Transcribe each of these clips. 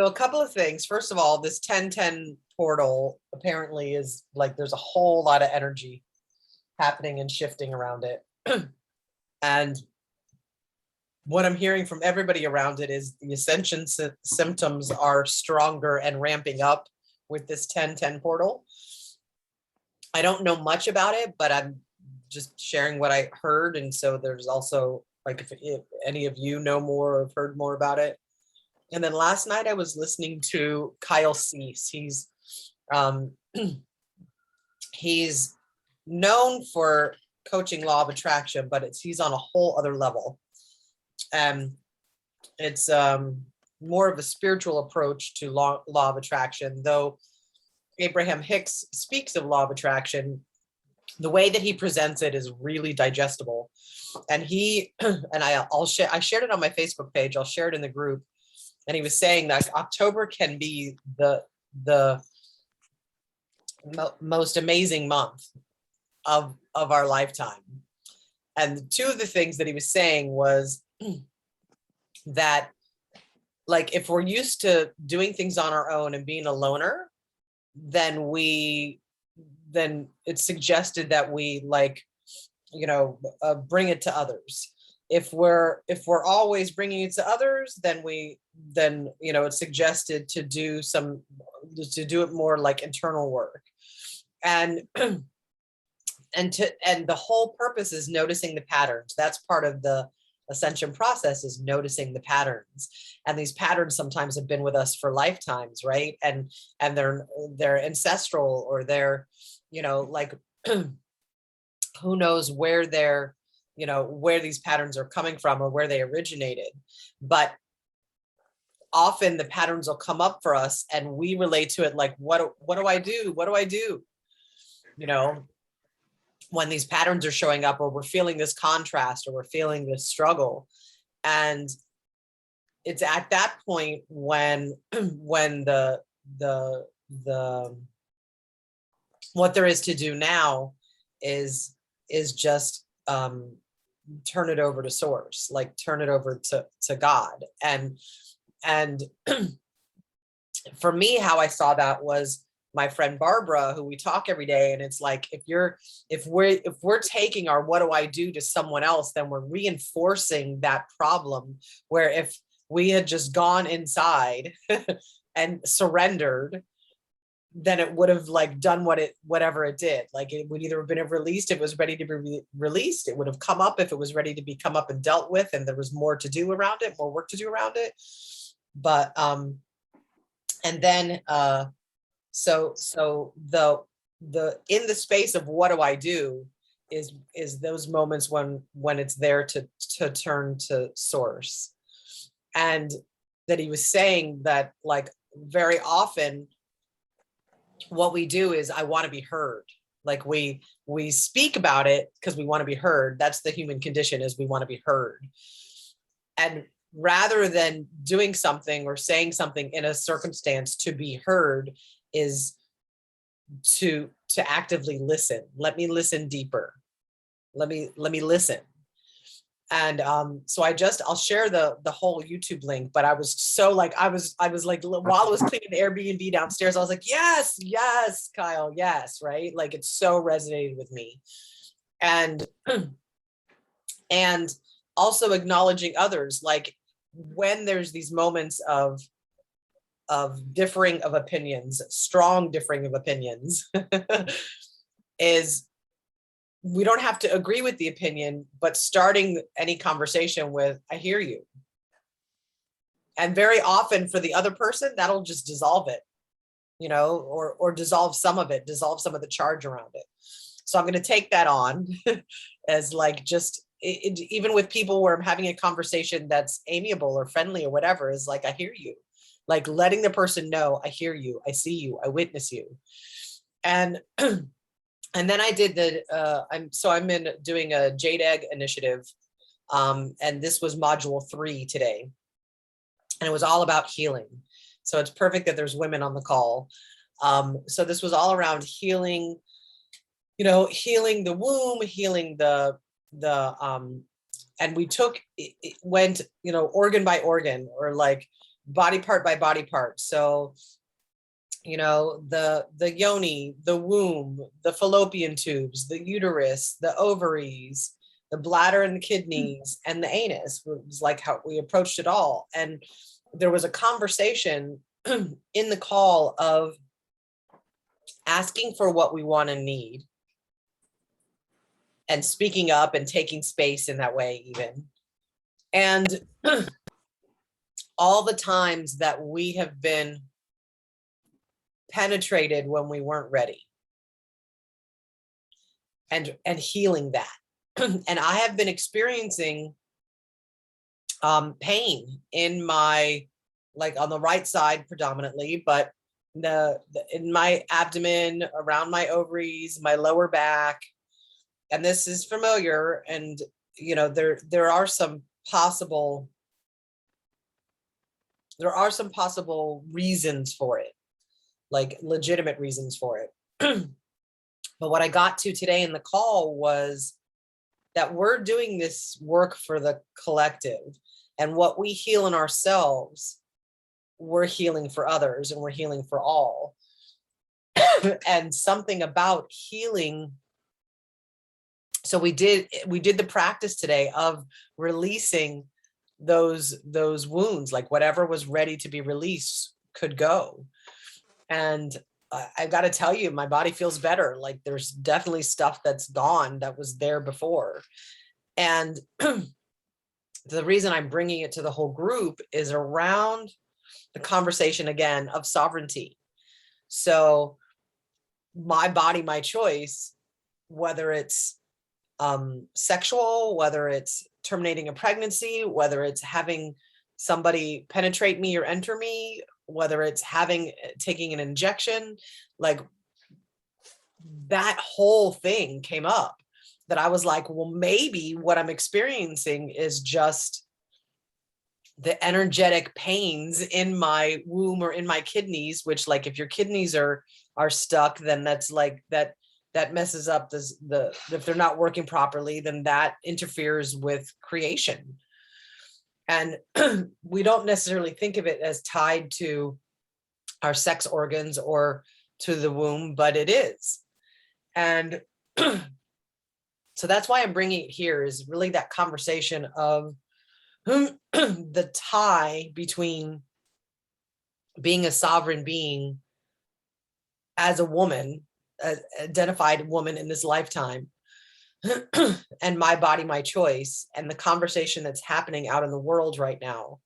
So a couple of things. First of all, this 1010 portal apparently is like there's a whole lot of energy happening and shifting around it. And what I'm hearing from everybody around it is the ascension symptoms are stronger and ramping up with this 1010 portal. I don't know much about it, but I'm just sharing what I heard. And so there's also like, if any of you know more or have heard more about it. And then last night I was listening to Kyle Cease. He's known for coaching law of attraction, but he's on a whole other level. It's more of a spiritual approach to law of attraction, though Abraham Hicks speaks of law of attraction. The way that he presents it is really digestible. And I shared it on my Facebook page. I'll share it in the group. And he was saying that October can be the most amazing month of our lifetime. And two of the things that he was saying was that, like, if we're used to doing things on our own and being a loner, then it's suggested that we bring it to others. If we're always bringing it to others, then it's suggested to do it more like internal work. And the whole purpose is noticing the patterns. That's part of the ascension process, is noticing the patterns. And these patterns sometimes have been with us for lifetimes, right? And they're ancestral, or they're, who knows where where these patterns are coming from or where they originated. But often the patterns will come up for us and we relate to it like, what do I do? What do I do? When these patterns are showing up, or we're feeling this contrast, or we're feeling this struggle. And it's at that point when the what there is to do now is just turn it over to source, like turn it over to God. And for me, how I saw that was my friend Barbara, who we talk every day. And it's like, if we're taking our what do I do to someone else, then we're reinforcing that problem. Where if we had just gone inside and surrendered, then it would have done whatever it did. Like, it would either have been released if it was ready to be released. It would have come up if it was ready to be come up and dealt with, and there was more to do around it, more work to do around it. But and then so the in the space of what do I do is those moments when it's there to turn to source. And that he was saying that, like, very often what we do is, I want to be heard. Like, we speak about it because we want to be heard. That's the human condition, is we want to be heard. And rather than doing something or saying something in a circumstance to be heard, is to actively listen. Let me listen deeper. Let me listen. And so I'll share the whole YouTube link. But I was so like, I was like, while I was cleaning the Airbnb downstairs, I was like, yes, Kyle, yes, right? Like, it so resonated with me. And also acknowledging others, like, when there's these moments of differing of opinions, strong differing of opinions, is we don't have to agree with the opinion, but starting any conversation with, I hear you. And very often for the other person, that'll just dissolve it, or dissolve some of it, dissolve some of the charge around it. So I'm going to take that on as like, just even with people where I'm having a conversation that's amiable or friendly or whatever, is like, I hear you. Like, letting the person know, I hear you, I see you, I witness you. And and then I did I'm doing a Jade Egg initiative. And this was module 3 today. And it was all about healing. So it's perfect that there's women on the call. So this was all around healing, healing the womb, healing and we went, organ by organ, or like body part by body part. So, you know, the yoni, the womb, the fallopian tubes, the uterus, the ovaries, the bladder and the kidneys, and the anus. It was like how we approached it all. And there was a conversation in the call of asking for what we want and need, and speaking up and taking space in that way even. And all the times that we have been penetrated when we weren't ready, and healing that. And I have been experiencing pain in my, like on the right side predominantly, but in my abdomen, around my ovaries, my lower back. And this is familiar. And, you know, there are some possible reasons for it, like legitimate reasons for it. But what I got to today in the call was that we're doing this work for the collective, and what we heal in ourselves, we're healing for others, and we're healing for all. And something about healing. So we did the practice today of releasing those wounds, like whatever was ready to be released could go. And I got to tell you, my body feels better. Like there's definitely stuff that's gone that was there before. And the reason I'm bringing it to the whole group is around the conversation again of sovereignty. So my body, my choice, whether it's sexual, whether it's terminating a pregnancy, whether it's having somebody penetrate me or enter me, whether it's taking an injection, like that whole thing came up, that I was like, well, maybe what I'm experiencing is just the energetic pains in my womb or in my kidneys, which, like, if your kidneys are stuck, then that's like that messes up if they're not working properly, then that interferes with creation. And we don't necessarily think of it as tied to our sex organs or to the womb, but it is. And so that's why I'm bringing it here, is really that conversation of the tie between being a sovereign being as a woman, identified woman in this lifetime, and my body, my choice, and the conversation that's happening out in the world right now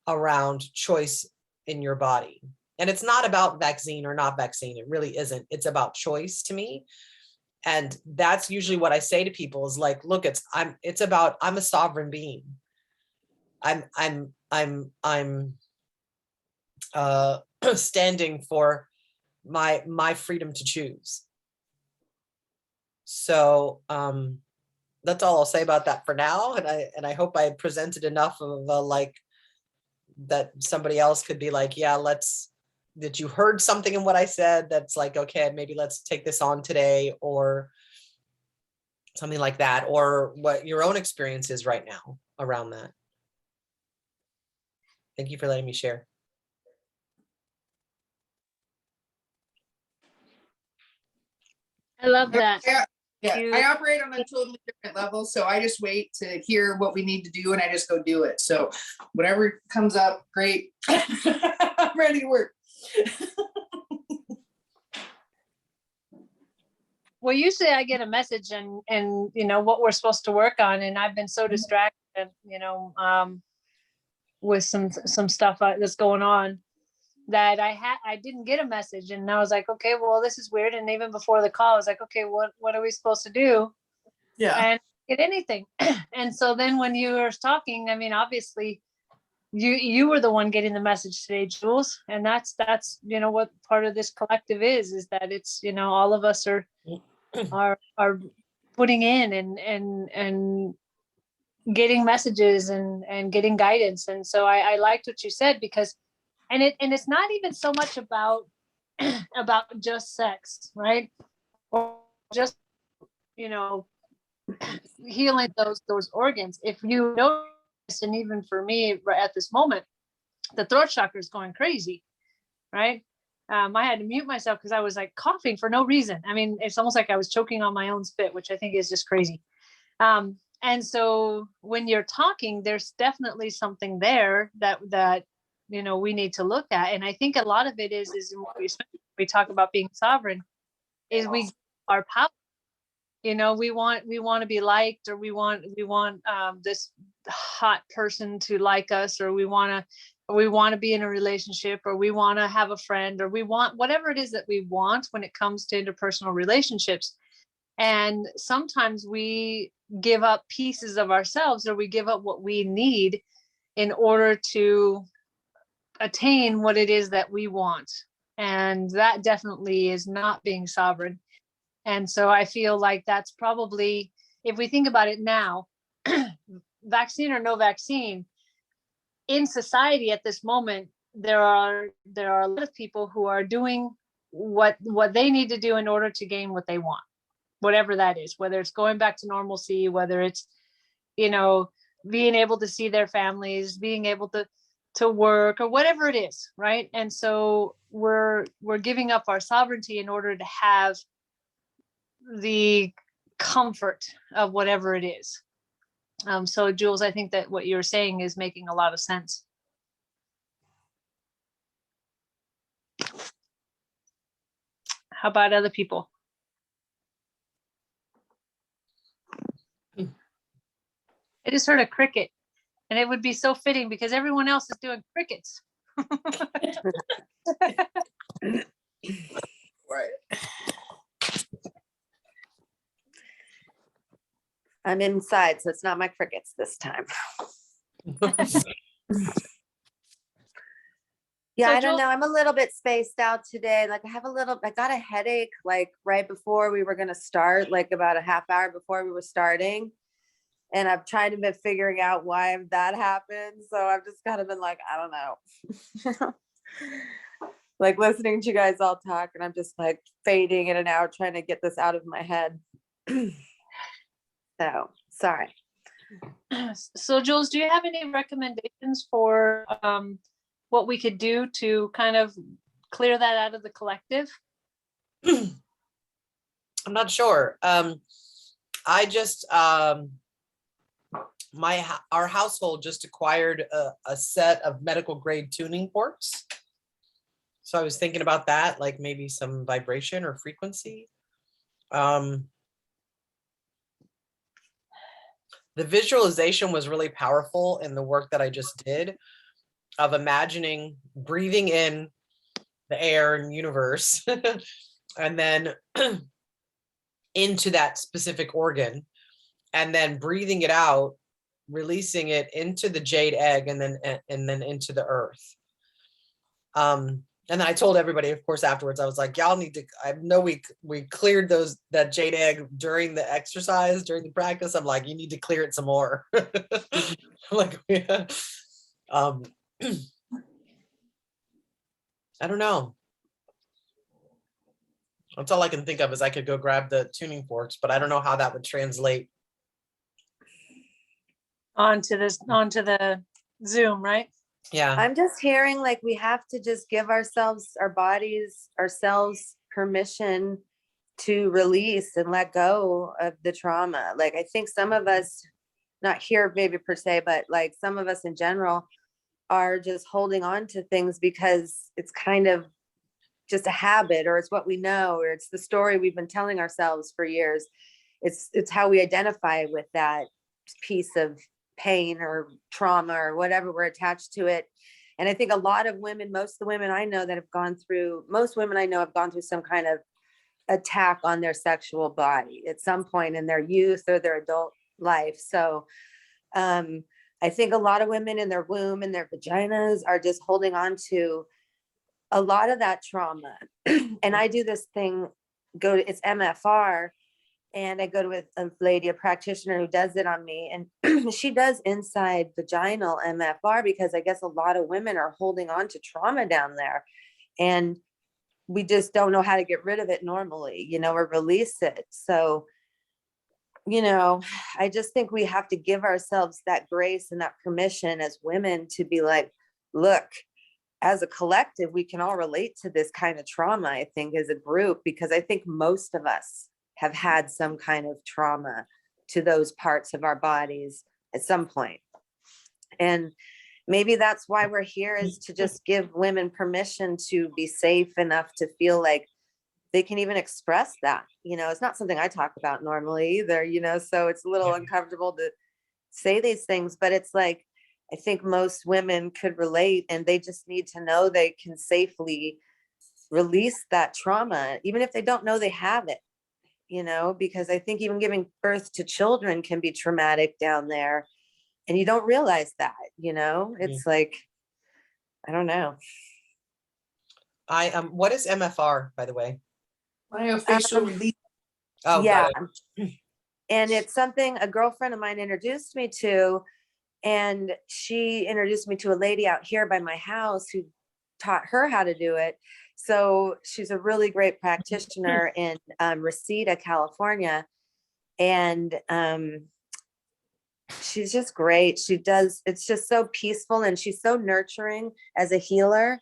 around choice in your body. And it's not about vaccine or not vaccine. It really isn't. It's about choice to me. And that's usually what I say to people is like, look, I'm a sovereign being. I'm standing for my freedom to choose. So that's all I'll say about that for now. And I hope I presented enough of like that somebody else could be like, yeah, that you heard something in what I said that's like, okay, maybe let's take this on today, or something like that, or what your own experience is right now around that. Thank you for letting me share. I love that. Yeah, I operate on a totally different level, so I just wait to hear what we need to do and I just go do it. So whatever comes up, great. I'm ready to work. Well, usually I get a message and you know what we're supposed to work on, and I've been so distracted, you know, with some stuff that's going on, that I didn't get a message, and I was like, okay, well, this is weird. And even before the call, I was like, okay, what are we supposed to do? Yeah. And get anything. And so then when you were talking, I mean, obviously you were the one getting the message today, Jules. And that's, you know, what part of this collective is that it's, you know, all of us are putting in and getting messages and getting guidance. And so I liked what you said, because and it's not even so much about just sex, right? Or just, you know, healing those organs. If you notice, and even for me right at this moment, the throat chakra is going crazy, right? I had to mute myself because I was like coughing for no reason. I mean, it's almost like I was choking on my own spit, which I think is just crazy. And so when you're talking, there's definitely something there that you know we need to look at. And I think a lot of it is we talk about being sovereign, is we our power. You know, we want to be liked, or we want this hot person to like us, or we want to be in a relationship, or we want to have a friend, or we want whatever it is that we want when it comes to interpersonal relationships. And sometimes we give up pieces of ourselves, or we give up what we need in order to attain what it is that we want. And that definitely is not being sovereign. And so I feel like that's probably, if we think about it now, vaccine or no vaccine, in society at this moment, there are a lot of people who are doing what they need to do in order to gain what they want, whatever that is, whether it's going back to normalcy, whether it's, you know, being able to see their families, being able to work, or whatever it is, right? And so we're giving up our sovereignty in order to have the comfort of whatever it is. So Jules, I think that what you're saying is making a lot of sense. How about other people? I just heard a cricket, and it would be so fitting because everyone else is doing crickets. Right. I'm inside, so it's not my crickets this time. Yeah, So I don't Jules- know. I'm a little bit spaced out today. Like I got a headache like right before we were going to start, like about a half hour before we were starting. And I've tried to be figuring out why that happened. So I've just kind of been like, I don't know. Like listening to you guys all talk, and I'm just like fading in and out, trying to get this out of my head. So sorry. So Jules, do you have any recommendations for what we could do to kind of clear that out of the collective? I'm not sure. I just our household just acquired a set of medical grade tuning forks. So I was thinking about that, like maybe some vibration or frequency. The visualization was really powerful in the work that I just did, of imagining breathing in the air and universe and then into that specific organ, and then breathing it out, releasing it into the jade egg, and then into the earth. And then I told everybody, of course, afterwards, I was like, y'all need to, I know we cleared that jade egg during the exercise, during the practice. I'm like, you need to clear it some more. Like, yeah. I don't know. That's all I can think of, is I could go grab the tuning forks, but I don't know how that would translate Onto the Zoom, right? Yeah. I'm just hearing like we have to just give ourselves, our bodies, ourselves permission to release and let go of the trauma. Like I think some of us, not here maybe per se, but like some of us in general are just holding on to things because it's kind of just a habit, or it's what we know, or it's the story we've been telling ourselves for years. It's how we identify with that piece of pain or trauma or whatever we're attached to it. And I think a lot of women, most of the women I know that have gone through, most women I know have gone through some kind of attack on their sexual body at some point in their youth or their adult life. So I think a lot of women in their womb and their vaginas are just holding on to a lot of that trauma. And I do this thing, it's MFR, and I go to a lady, a practitioner who does it on me, and she does inside vaginal MFR because I guess a lot of women are holding on to trauma down there, and we just don't know how to get rid of it normally, or release it. So, I just think we have to give ourselves that grace and that permission as women to be like, look, as a collective, we can all relate to this kind of trauma, I think, as a group, because I think most of us have had some kind of trauma to those parts of our bodies at some point. And maybe that's why we're here, is to just give women permission to be safe enough to feel like they can even express that. You know, it's not something I talk about normally either, you know, so it's a little uncomfortable to say these things, but it's like, I think most women could relate, and they just need to know they can safely release that trauma, even if they don't know they have it, you know, because I think even giving birth to children can be traumatic down there, and you don't realize that, you know, it's like, I don't know. What is MFR, by the way? Myofascial release. Oh, Yeah. got it. And it's something a girlfriend of mine introduced me to, and she introduced me to a lady out here by my house who taught her how to do it. So she's a really great practitioner in Reseda, California. And she's just great. It's just so peaceful, and she's so nurturing as a healer.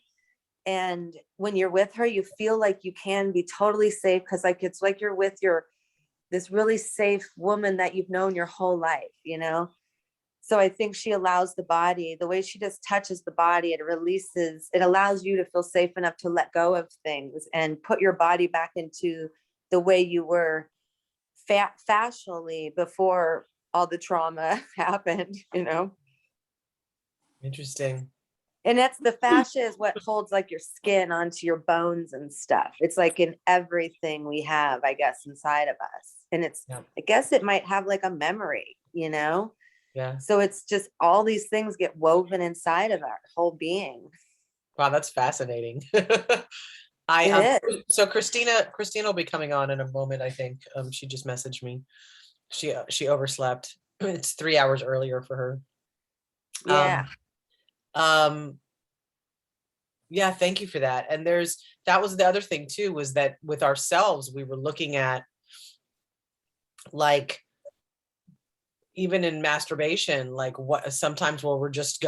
And when you're with her, you feel like you can be totally safe, because like it's like you're with this really safe woman that you've known your whole life, you know? So I think she allows the body, the way she just touches the body, it allows you to feel safe enough to let go of things and put your body back into the way you were fascially before all the trauma happened, you know? Interesting. And that's the fascia is what holds like your skin onto your bones and stuff. It's like in everything we have, I guess, inside of us. And I guess it might have like a memory, you know? Yeah. So it's just all these things get woven inside of our whole being. Wow, that's fascinating. So Christina will be coming on in a moment, I think. She just messaged me. She overslept. It's 3 hours earlier for her. Yeah. Yeah, thank you for that. And that was the other thing too, was that with ourselves, we were looking at, like, even in masturbation, like what sometimes where we're just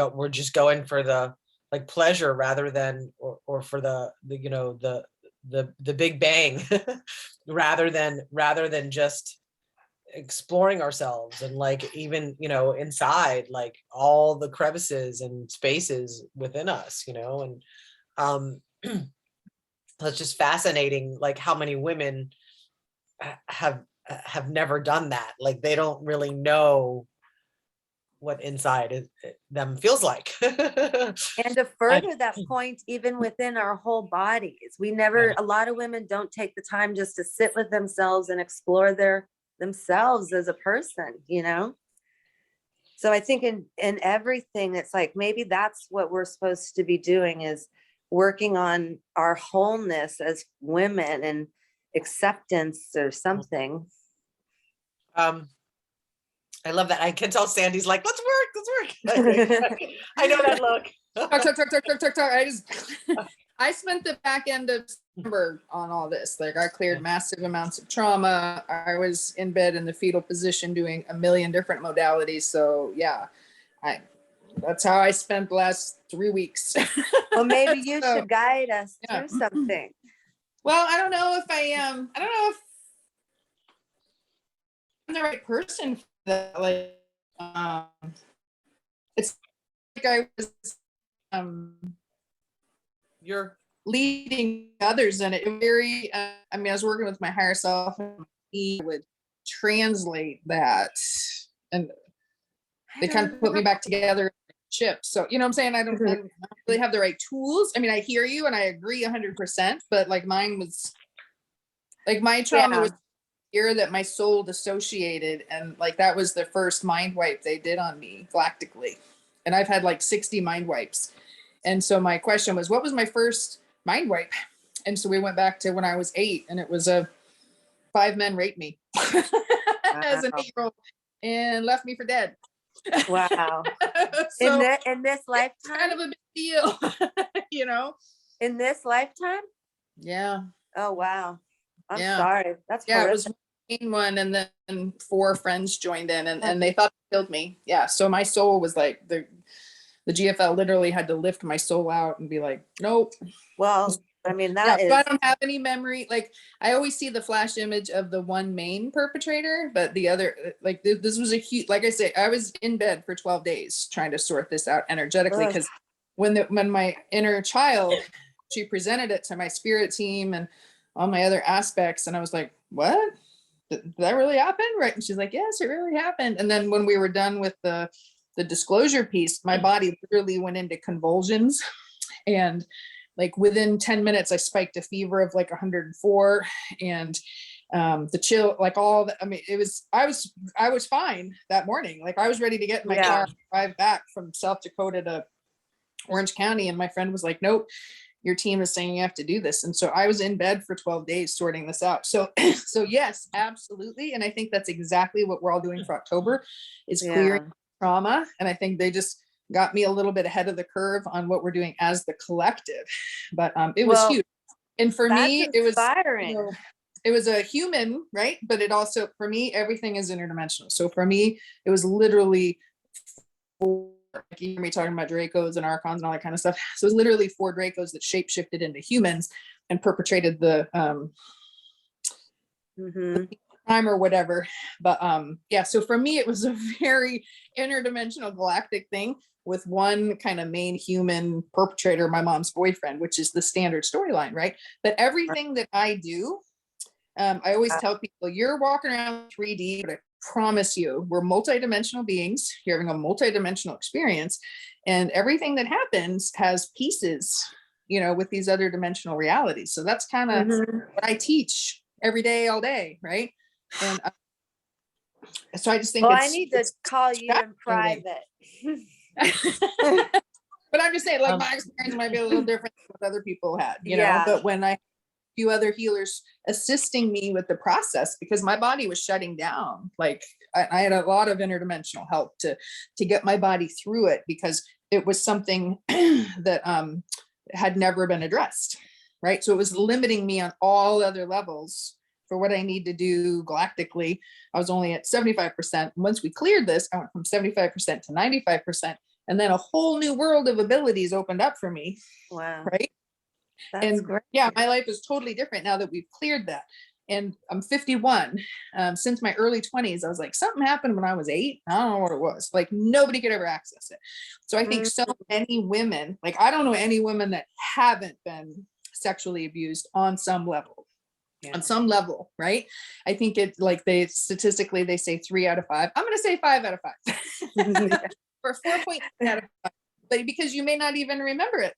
going for the like pleasure rather than or for the you know the big bang rather than just exploring ourselves, and like even, you know, inside, like all the crevices and spaces within us, you know. And it's just fascinating, like how many women have never done that. Like they don't really know what inside them feels like. And to further that point, even within our whole bodies, a lot of women don't take the time just to sit with themselves and explore themselves as a person, you know? So I think in everything, it's like, maybe that's what we're supposed to be doing, is working on our wholeness as women and acceptance or something. I love that. I can tell Sandy's like, let's work. I know that look. I spent the back end of December on all this. Like I cleared massive amounts of trauma. I was in bed in the fetal position doing a million different modalities. So yeah, that's how I spent the last 3 weeks. Well, maybe you should guide us through something. Well, I don't know if I am. I don't know if I'm the right person for that. Like, it's like I was You're leading others in it. Very, I mean, I was working with my higher self, and he would translate that, and they kind of put me back together. Chip. So, you know what I'm saying? I don't really have the right tools. I mean, I hear you and I agree 100%, but like mine was, like my trauma was here that my soul dissociated, and like that was the first mind wipe they did on me galactically. And I've had like 60 mind wipes. And so my question was, what was my first mind wipe? And so we went back to when I was 8, and it was 5 men raped me as an 8-year-old and left me for dead. Wow. So in this lifetime? Kind of a big deal, you know? In this lifetime? Yeah. Oh, wow. I'm sorry. That's it was one, and then 4 friends joined in, and they thought they killed me. Yeah. So my soul was like, the GFL literally had to lift my soul out and be like, nope. Well, I mean, Yeah, that so I is, don't have any memory. Like, I always see the flash image of the one main perpetrator, but the other, like, this was a huge, like I say, I was in bed for 12 days trying to sort this out energetically, ugh, because when my inner child, she presented it to my spirit team and all my other aspects, and I was like, what? Did that really happen? Right? And she's like, yes, it really happened. And then when we were done with the disclosure piece, my body literally went into convulsions, and like within 10 minutes I spiked a fever of like 104, and the chill, like all that. I mean, I was fine that morning. Like, I was ready to get in my Yeah. car, drive back from South Dakota to Orange County, and my friend was like, nope, your team is saying you have to do this. And so I was in bed for 12 days sorting this out. So so yes, absolutely. And I think that's exactly what we're all doing for October, is clearing yeah. trauma. And I think they just got me a little bit ahead of the curve on what we're doing as the collective. But it was Well, huge. And for That's me, it was, inspiring. it was a human, right? But it also, for me, everything is interdimensional. So for me, it was literally, like, you hear me talking about Dracos and Archons and all that kind of stuff. So it was literally 4 Dracos that shapeshifted into humans and perpetrated the Mhm. crime or whatever. But yeah, so for me, it was a very interdimensional galactic thing with one kind of main human perpetrator, my mom's boyfriend, which is the standard storyline, right? But everything that I do, I always tell people, you're walking around 3D, but I promise you, we're multidimensional beings. You're having a multidimensional experience, and everything that happens has pieces, with these other dimensional realities. So that's kind of Mhm. what I teach every day, all day, right? And so I just think Well, I need to call you in fascinating. private. But I'm just saying, like, Um, my experience might be a little different than what other people had, Yeah. but when I few other healers assisting me with the process, because my body was shutting down. Like, I had a lot of interdimensional help to get my body through it, because it was something that had never been addressed, right? So it was limiting me on all other levels for what I need to do galactically. I was only at 75%. Once we cleared this, I went from 75% to 95%, and then a whole new world of abilities opened up for me, Wow. right? That's And great. yeah, my life is totally different now that we've cleared that. And I'm 51. Since my early 20s, I was like, something happened when I was 8. I don't know what it was. Like, nobody could ever access it. So I think so many women, like, I don't know any women that haven't been sexually abused on some level. Yeah. On some level, right? I think it, like, they statistically, they say 3 out of 5. I'm going to say 5 out of 5. Or 4.8 out of 5. But because you may not even remember it.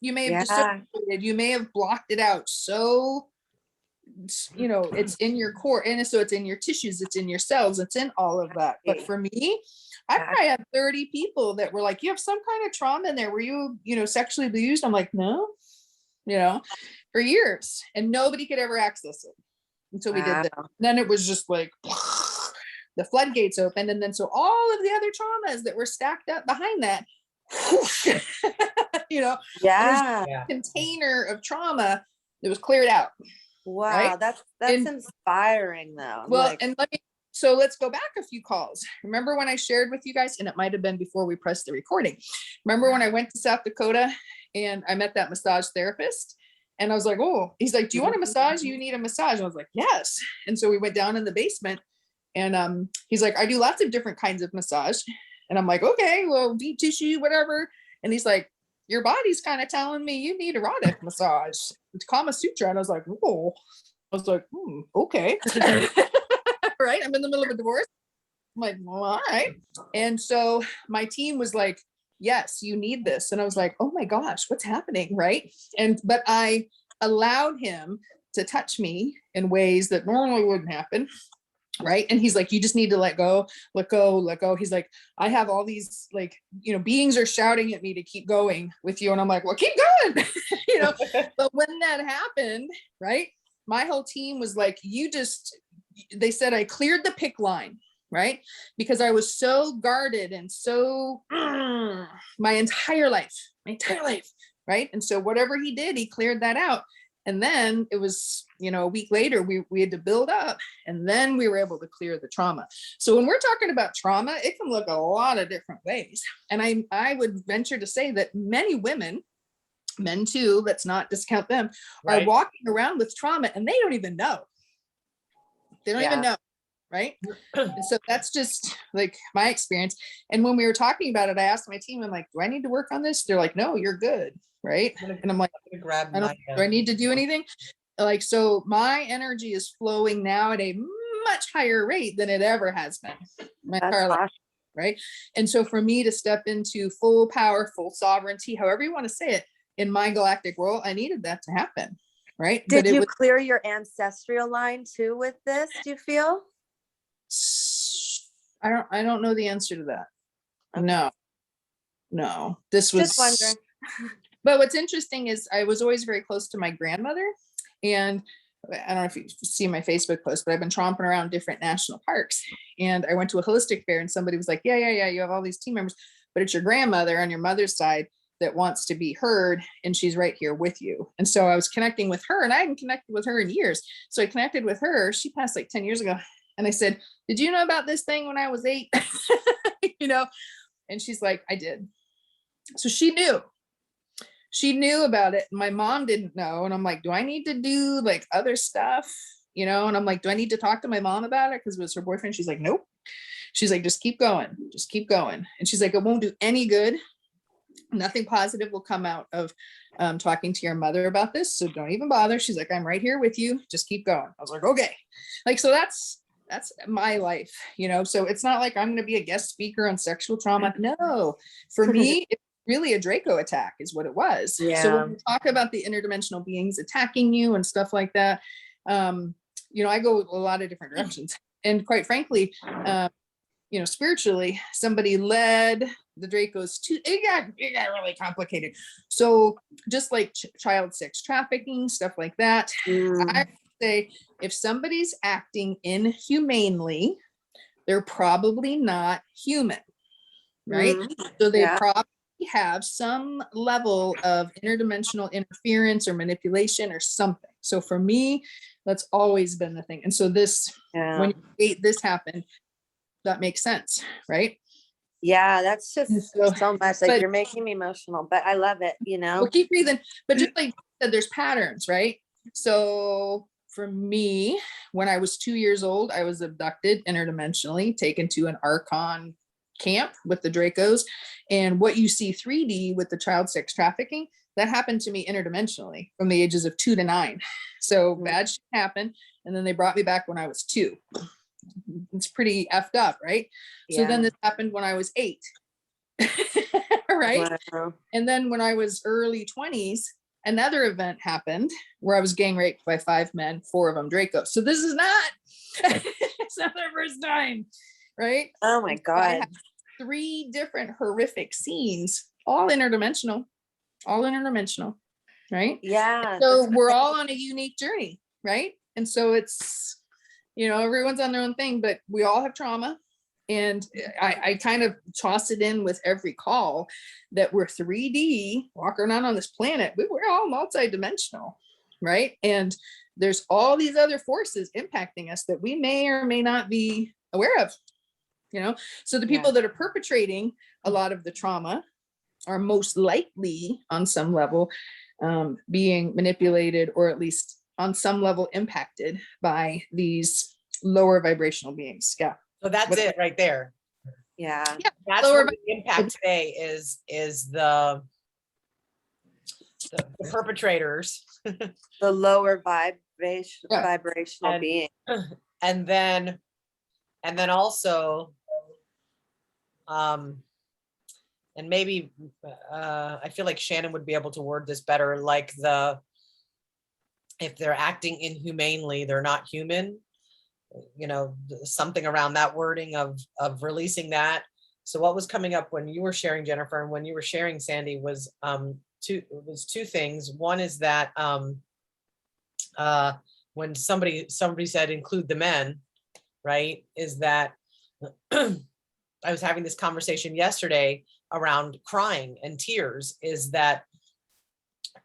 You may have dissociated, you may have blocked it out. So, it's in your core, and so it's in your tissues, it's in your cells, it's in all of that. But for me, I probably had 30 people that were like, you have some kind of trauma in there. Were you, sexually abused? I'm like, no, for years. And nobody could ever access it until we did that. Then it was just like the floodgates opened. And then so all of the other traumas that were stacked up behind that, Yeah. container of trauma that was cleared out. Wow. Right? That's inspiring though. Well, and let's go back a few calls. Remember when I shared with you guys, and it might've been before we pressed the recording. Remember when I went to South Dakota and I met that massage therapist, and I was like, oh, he's like, do you want a massage? You need a massage. I was like, yes. And so we went down in the basement, and he's like, I do lots of different kinds of massage. And I'm like, okay, well, deep tissue, whatever. And he's like, your body's kind of telling me you need erotic massage. It's Kama Sutra. And I was like, oh, okay. Right. I'm in the middle of a divorce. I'm like, well, all right. And so my team was like, yes, you need this. And I was like, oh my gosh, what's happening? Right. But I allowed him to touch me in ways that normally wouldn't happen. Right. And he's like, you just need to let go, let go, let go. He's like, I have all these, like, beings are shouting at me to keep going with you. And I'm like, well, keep going, but when that happened, right, my whole team was like, they said I cleared the pick line, right? Because I was so guarded and so my entire life, right? And so whatever he did, he cleared that out. And then it was, a week later, we had to build up, and then we were able to clear the trauma. So when we're talking about trauma, it can look a lot of different ways. And I would venture to say that many women, men too, let's not discount them, are Right. walking around with trauma and they don't even know. They don't even know. Right. And so that's just like my experience. And when we were talking about it, I asked my team, I'm like, do I need to work on this? They're like, no, you're good. Right. And I'm like, Grab do I need to do anything? Like, so my energy is flowing now at a much higher rate than it ever has been. My entire life. Right. And so for me to step into full power, full sovereignty, however you want to say it, in my galactic world, I needed that to happen. Right. Did you clear your ancestral line too with this, do you feel? I don't know the answer to that. Okay. No, this was just wondering. But what's interesting is I was always very close to my grandmother, and I don't know if you see my Facebook post, but I've been tromping around different national parks, and I went to a holistic fair and somebody was like, yeah, you have all these team members, but it's your grandmother on your mother's side that wants to be heard, and she's right here with you. And so I was connecting with her, and I hadn't connected with her in years. So I connected with her. She passed like 10 years ago. And I said, did you know about this thing when I was 8? And she's like, I did. So she knew about it. My mom didn't know. And I'm like, do I need to do like other stuff? And I'm like, do I need to talk to my mom about it? Because it was her boyfriend. She's like, nope. She's like, just keep going. And she's like, it won't do any good. Nothing positive will come out of talking to your mother about this. So don't even bother. She's like, I'm right here with you. Just keep going. I was like, okay. Like, so that's my life, so it's not like I'm going to be a guest speaker on sexual trauma. No, for me, it's really a Draco attack is what it was. Yeah. So when we talk about the interdimensional beings attacking you and stuff like that, I go a lot of different directions. And quite frankly, spiritually, somebody led the Dracos to, it got really complicated. So just like child sex trafficking, stuff like that, I say if somebody's acting inhumanely, they're probably not human, right? So they probably have some level of interdimensional interference or manipulation or something. So for me, that's always been the thing. And so this, when this happened, that makes sense, right? Yeah, that's just so much. Like, you're making me emotional, but I love it, Well, keep breathing. But just like you said, there's patterns, right? So for me, when I was 2 years old, I was abducted interdimensionally, taken to an Archon camp with the Dracos. And what you see 3D with the child sex trafficking, that happened to me interdimensionally from the ages of 2 to 9. So bad shit happened. And then they brought me back when I was 2. It's pretty effed up, right? Yeah. So then this happened when I was 8. Right? Wow. And then when I was early 20s, another event happened where I was gang raped by 5 men, 4 of them Draco. So this is not, it's not the first time, right? Oh my God. I have 3 different horrific scenes, all interdimensional, right? Yeah. So we're all on a unique journey, right? And so it's, everyone's on their own thing, but we all have trauma. And I kind of toss it in with every call that we're 3D walking around on this planet. We're all multidimensional, right? And there's all these other forces impacting us that we may or may not be aware of, So the people that are perpetrating a lot of the trauma are most likely on some level being manipulated, or at least on some level impacted by these lower vibrational beings. Yeah. So that's it right there. Yeah. That's what the impact today is the perpetrators. The lower vibrational being. And then also, and maybe I feel like Shannon would be able to word this better, like if they're acting inhumanely, they're not human, something around that wording of releasing that. So what was coming up when you were sharing, Jennifer, and when you were sharing, Sandy, was two things. One is that when somebody said include the men, right, is that I was having this conversation yesterday around crying and tears, is that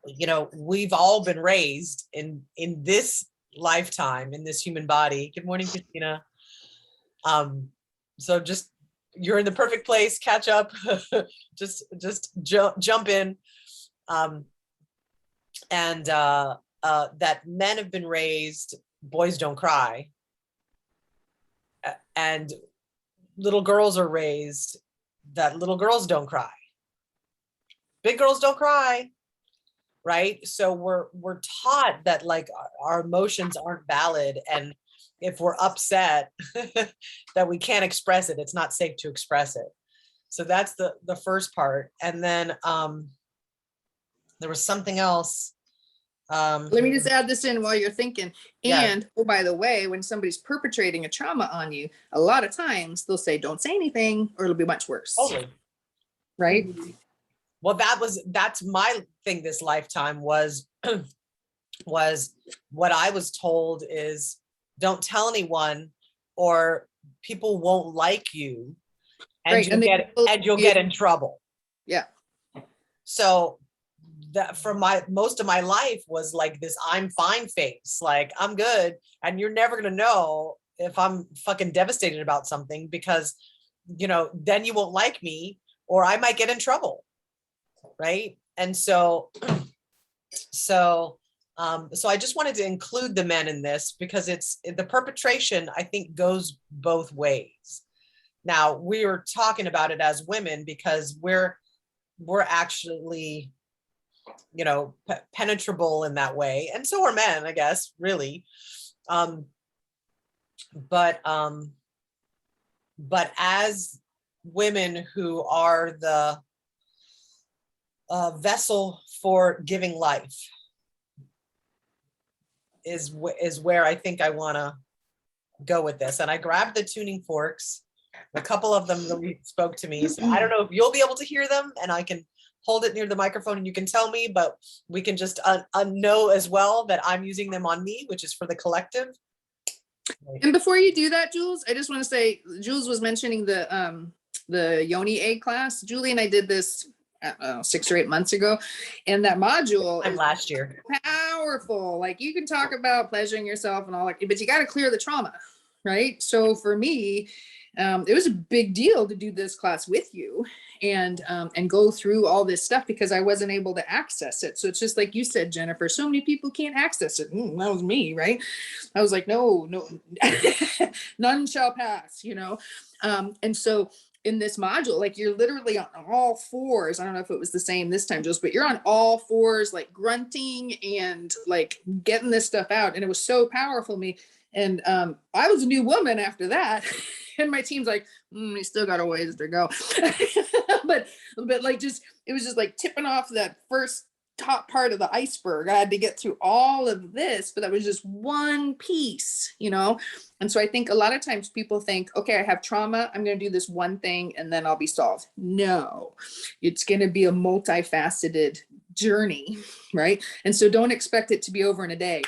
you know, we've all been raised in this lifetime, in this human body. Good morning, Christina. So just, you're in the perfect place, catch up, just jump in. That men have been raised, boys don't cry. And little girls are raised that little girls don't cry. Big girls don't cry, right? So we're taught that like our emotions aren't valid, and if we're upset that we can't express it, it's not safe to express it. So that's the first part. And then there was something else. Let me just add this in while you're thinking. And oh, by the way, when somebody's perpetrating a trauma on you, a lot of times they'll say, don't say anything or it'll be much worse. Totally. Right? Well, that's my thing this lifetime was what I was told is, don't tell anyone or people won't like you, and right. you'll get in trouble. Yeah. So that for most of my life was like this I'm fine face, like I'm good, and you're never gonna know if I'm fucking devastated about something, because you know, then you won't like me or I might get in trouble, right? And so I just wanted to include the men in this, because it's the perpetration, I think, goes both ways. Now we were talking about it as women because we're actually, you know, penetrable in that way, and so are men, I guess, really. But as women who are the vessel for giving life is where I think I want to go with this. And I grabbed the tuning forks. A couple of them really spoke to me. So I don't know if you'll be able to hear them, and I can hold it near the microphone and you can tell me, but we can just know as well that I'm using them on me, which is for the collective. And before you do that, Jules, I just want to say, Jules was mentioning the Yoni egg class. Julie and I did this 6 or 8 months ago, and that module is last year powerful. Like, you can talk about pleasuring yourself and all that, but you got to clear the trauma, right? So for me, it was a big deal to do this class with you and go through all this stuff, because I wasn't able to access it. So it's just like you said, Jennifer, so many people can't access it. That was me, right? I was like, no, none shall pass, you know? And so in this module, like, you're literally on all fours. I don't know if it was the same this time, Jules, but you're on all fours, like grunting and like getting this stuff out. And it was so powerful to me. And I was a new woman after that. And my team's like, you still got a ways to go. but like, it was just like tipping off that first top part of the iceberg. I had to get through all of this, but that was just one piece, you know? And so I think a lot of times people think, okay, I have trauma, I'm going to do this one thing and then I'll be solved. No, it's going to be a multifaceted journey, right? And so don't expect it to be over in a day.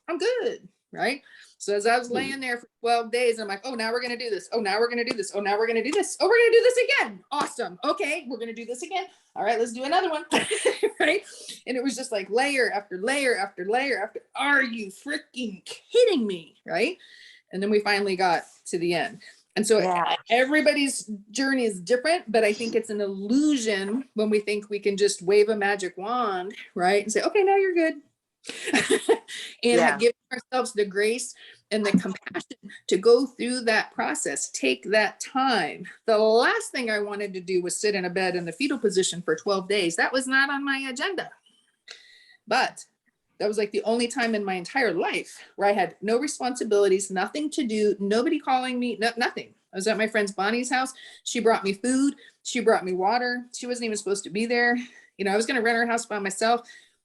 I'm good, right? So as I was laying there for 12 days, I'm like, oh, now we're going to do this. Oh, now we're going to do this. Oh, now we're going to do this. Oh, we're going to do this again. Awesome. Okay, we're going to do this again. All right, let's do another one. Right? And it was just like layer after layer after layer after, are you freaking kidding me? Right? And then we finally got to the end. And so everybody's journey is different, but I think it's an illusion when we think we can just wave a magic wand, right? And say, okay, now you're good. And give ourselves the grace and the compassion to go through that process. Take that time. The last thing I wanted to do was sit in a bed in the fetal position for 12 days. That was not on my agenda. But that was like the only time in my entire life where I had no responsibilities, nothing to do, nobody calling me, nothing. I was at my friend's Bonnie's house. She brought me food. She brought me water. She wasn't even supposed to be there. You know, I was going to rent her house by myself.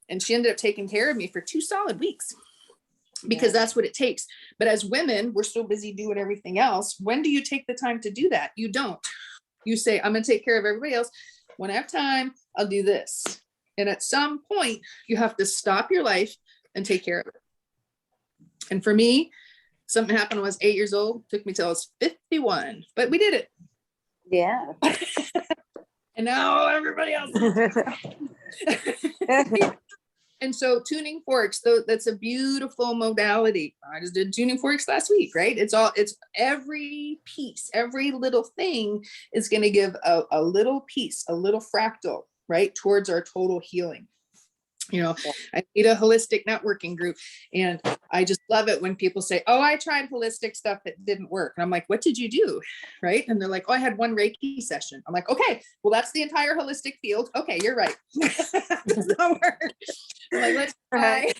And she ended up taking care of me for 2 solid weeks, because that's what it takes. But as women, we're so busy doing everything else. When do you take the time to do that? You don't. You say, I'm going to take care of everybody else. When I have time, I'll do this. And at some point, you have to stop your life and take care of it. And for me, something happened when I was 8 years old. It took me till I was 51, but we did it. Yeah. And now everybody else. And so tuning forks, though, that's a beautiful modality. I just did tuning forks last week, right? It's every piece, every little thing is going to give a little piece, a little fractal, right, towards our total healing. You know, I lead a holistic networking group, and I just love it when people say, oh, I tried holistic stuff that didn't work. And I'm like, what did you do? Right. And they're like, oh, I had one Reiki session. I'm like, okay, well, that's the entire holistic field. Okay, you're right. Doesn't work. I'm like, let's try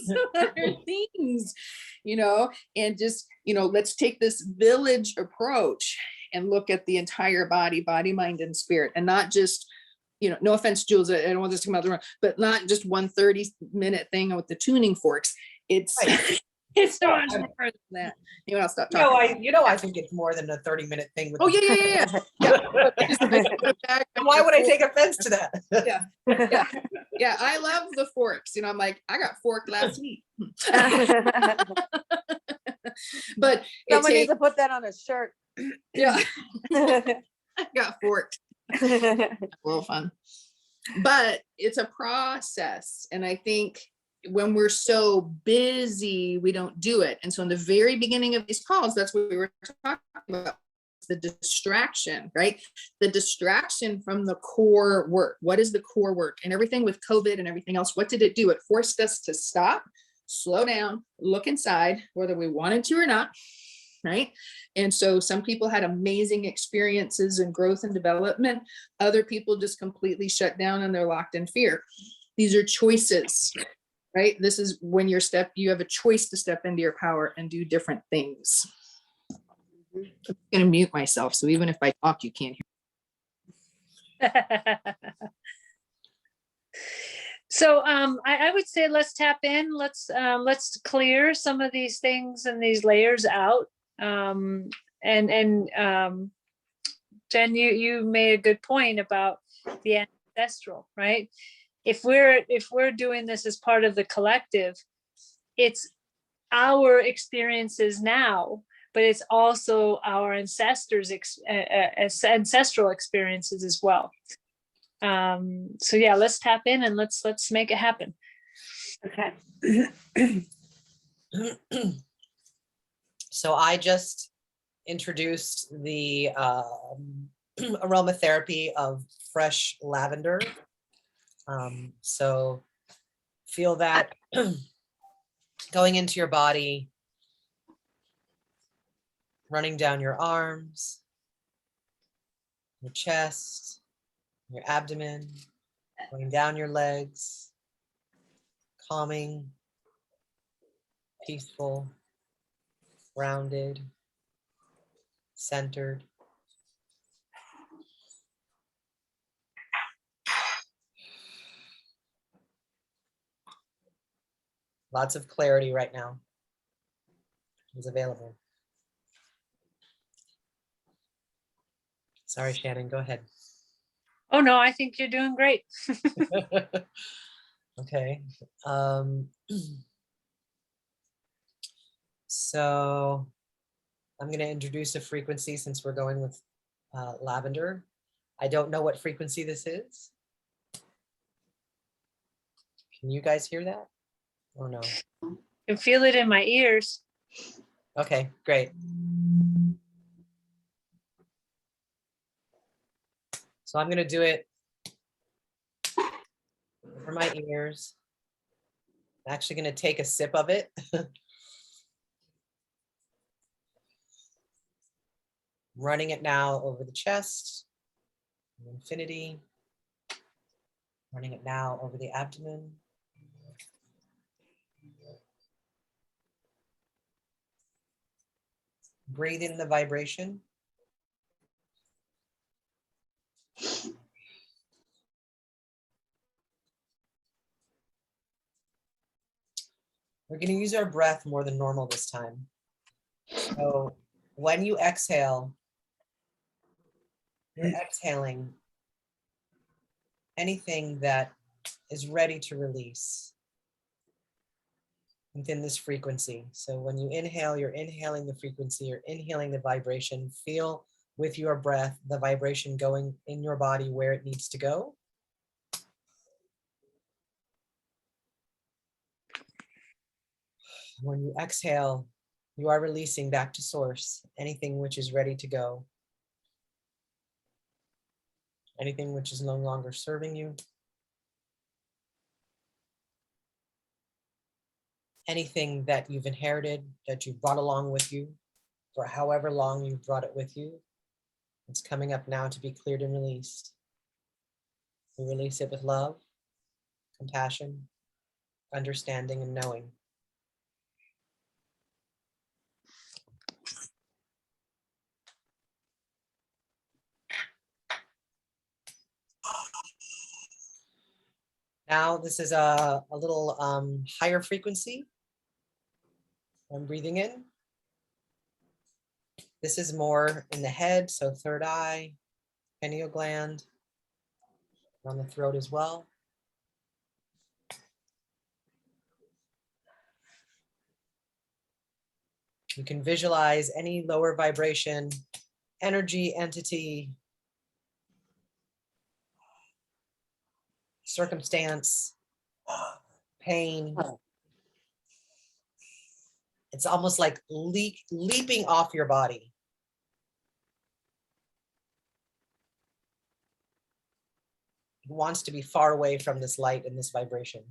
some other things, you know, and just, you know, let's take this village approach and look at the entire body, mind, and spirit, and not just, you know, no offense, Jules, I don't want this to come out the wrong, but not just 1 30-minute thing with the tuning forks. It's Right. it's so much more than that. You know, I'll stop talking. I think it's more than a 30-minute thing. With Oh yeah. Why would I take offense to that? Yeah. I love the forks. You know, I'm like, I got forked last week. But Someone needs to put that on a shirt. Yeah. I got forked. A little fun, but it's a process, and I think when we're so busy we don't do it. And so in the very beginning of these calls, that's what we were talking about, the distraction, right? The distraction from the core work. What is the core work? And everything with COVID and everything else, what did it do? It forced us to stop, slow down, look inside, whether we wanted to or not, right? And so some people had amazing experiences and growth and development. Other people just completely shut down and they're locked in fear. These are choices, right? This is when you have a choice to step into your power and do different things. I'm going to mute myself, so even if I talk, you can't hear. So I would say let's tap in. Let's clear some of these things and these layers out. And Jen, you made a good point about the ancestral, right? If we're doing this as part of the collective, it's our experiences now, but it's also our ancestors' ancestral experiences as well. So yeah, let's tap in and let's make it happen. Okay. So I just introduced the aromatherapy of fresh lavender. So feel that going into your body, running down your arms, your chest, your abdomen, going down your legs, calming, peaceful, grounded, centered. Lots of clarity right now is available. Sorry, Shannon, go ahead. Oh no, I think you're doing great. Okay. So I'm going to introduce a frequency since we're going with lavender. I don't know what frequency this is. Can you guys hear that? Oh no. I can feel it in my ears. Okay, great. So I'm going to do it for my ears. I'm actually going to take a sip of it. Running it now over the chest, infinity. Running it now over the abdomen. Breathe in the vibration. We're going to use our breath more than normal this time. So when you exhale, you're exhaling anything that is ready to release within this frequency. So when you inhale, you're inhaling the frequency, you're inhaling the vibration. Feel with your breath the vibration going in your body where it needs to go. When you exhale, you are releasing back to source anything which is ready to go. Anything which is no longer serving you. Anything that you've inherited, that you brought along with you for however long you brought it with you. It's coming up now to be cleared and released. We release it with love, compassion, understanding, and knowing. Now this is a little higher frequency. I'm breathing in. This is more in the head, so third eye, pineal gland, on the throat as well. You can visualize any lower vibration, energy, entity, circumstance, pain. It's almost like leaping off your body. It wants to be far away from this light and this vibration.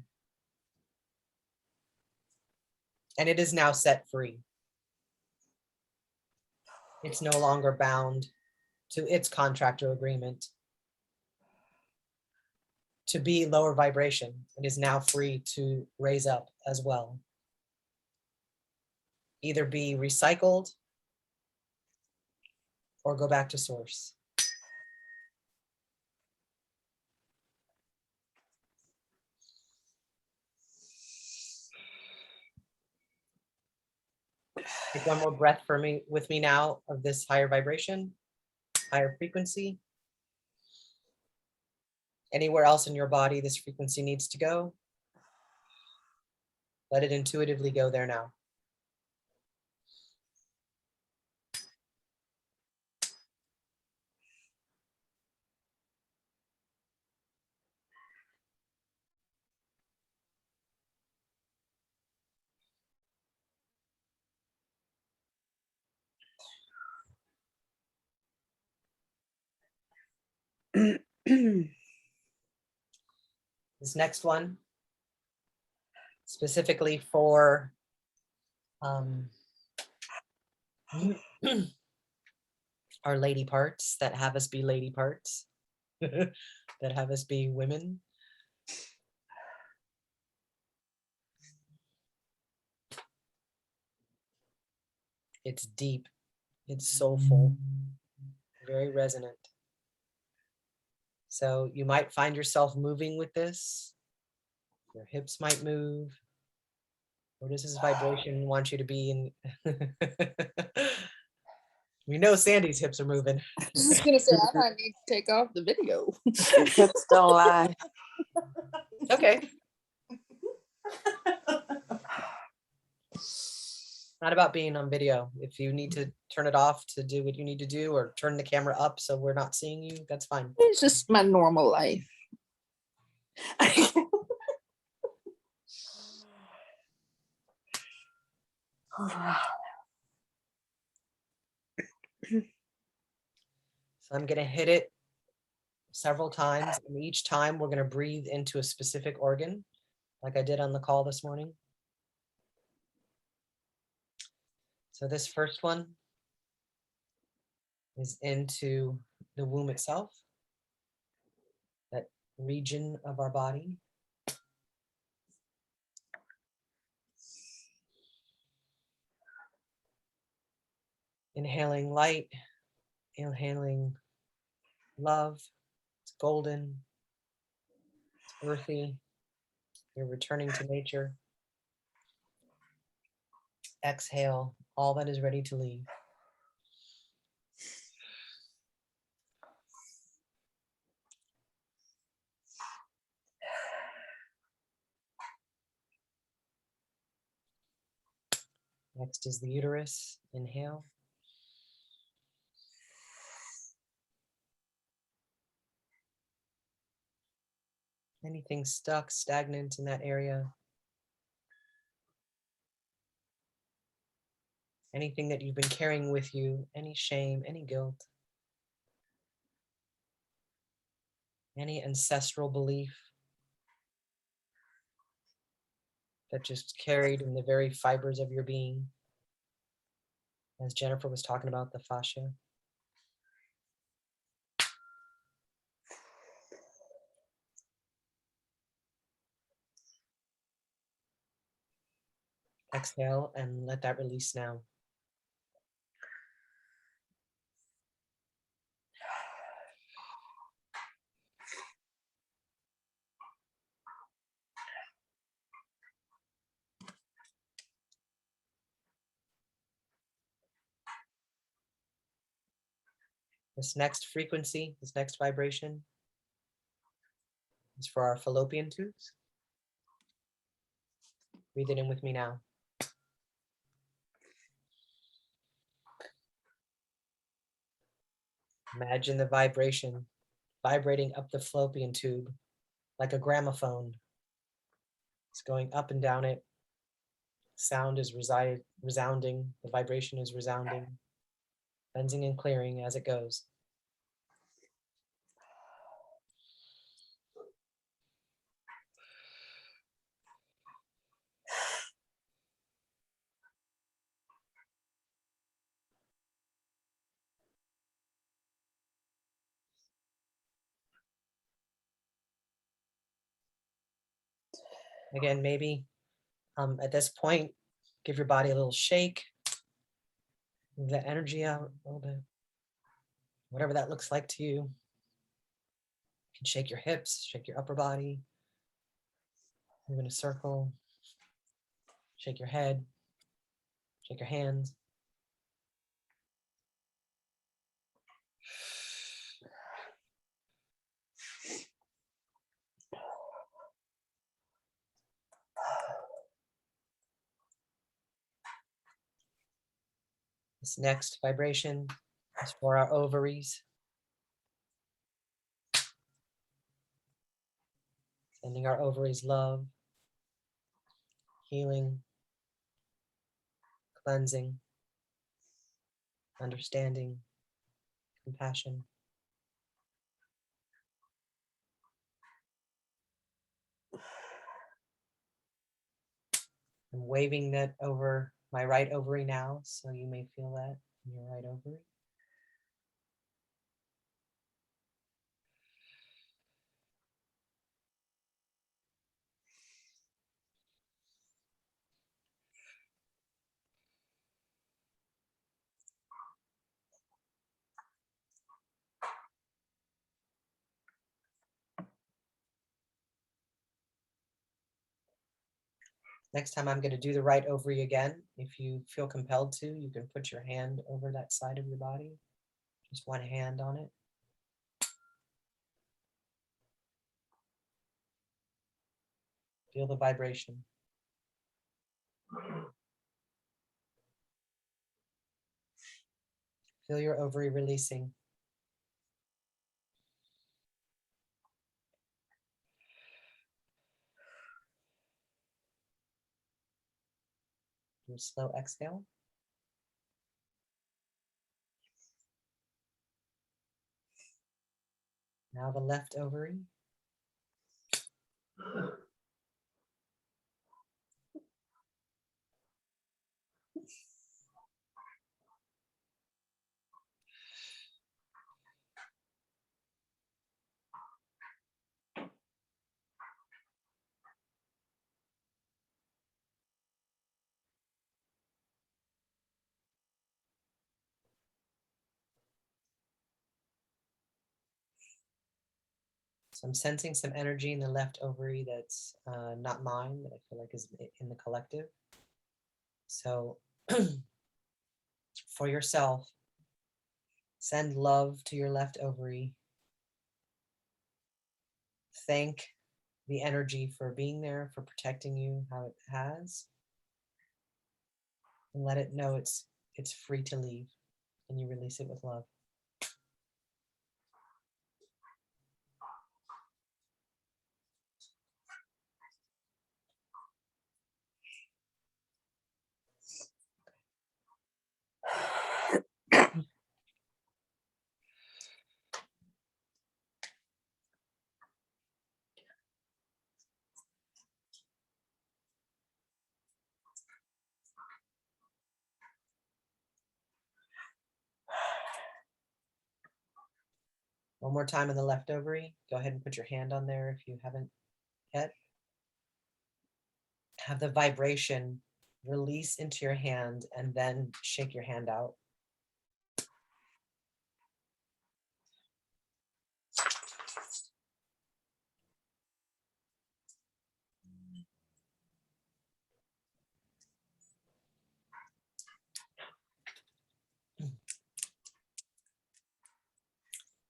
And it is now set free. It's no longer bound to its contractor agreement to be lower vibration. It is now free to raise up as well. Either be recycled or go back to source. Take one more breath with me now of this higher vibration, higher frequency. Anywhere else in your body this frequency needs to go, let it intuitively go there now. This next one, specifically for our lady parts that have us be lady parts, that have us be women. It's deep, it's soulful, very resonant. So you might find yourself moving with this. Your hips might move. Where does this vibration want you to be in? We know Sandy's hips are moving. I was just gonna say I might need to take off the video. Hips don't lie. Okay. Not about being on video. If you need to turn it off to do what you need to do, or turn the camera up so we're not seeing you, that's fine. It's just my normal life. So I'm going to hit it several times, and each time we're going to breathe into a specific organ, like I did on the call this morning. So this first one is into the womb itself, that region of our body. Inhaling light, inhaling love. It's golden, it's earthy. You're returning to nature. Exhale all that is ready to leave. Next is the uterus. Inhale. Anything stuck, stagnant in that area, anything that you've been carrying with you, any shame, any guilt, any ancestral belief that just carried in the very fibers of your being. As Jennifer was talking about, the fascia. Exhale and let that release now. This next frequency, this next vibration is for our fallopian tubes. Breathe it in with me now. Imagine the vibration vibrating up the fallopian tube like a gramophone. It's going up and down it. Sound is resounding. The vibration is resounding, cleansing and clearing as it goes. Again, maybe at this point, give your body a little shake. Move the energy out a little bit. Whatever that looks like to you. You can shake your hips, shake your upper body. Move in a circle. Shake your head. Shake your hands. This next vibration is for our ovaries. Sending our ovaries love, healing, cleansing, understanding, compassion. I'm waving that over my right ovary now, so you may feel that in your right ovary. Next time I'm going to do the right ovary again. If you feel compelled to, you can put your hand over that side of your body. Just one hand on it. Feel the vibration. Feel your ovary releasing. Do a slow exhale. Now the left ovary. So I'm sensing some energy in the left ovary that's not mine, that I feel like is in the collective. So for yourself, send love to your left ovary. Thank the energy for being there, for protecting you how it has. And let it know it's free to leave, and you release it with love. One more time in the left ovary. Go ahead and put your hand on there if you haven't yet. Have the vibration release into your hand and then shake your hand out.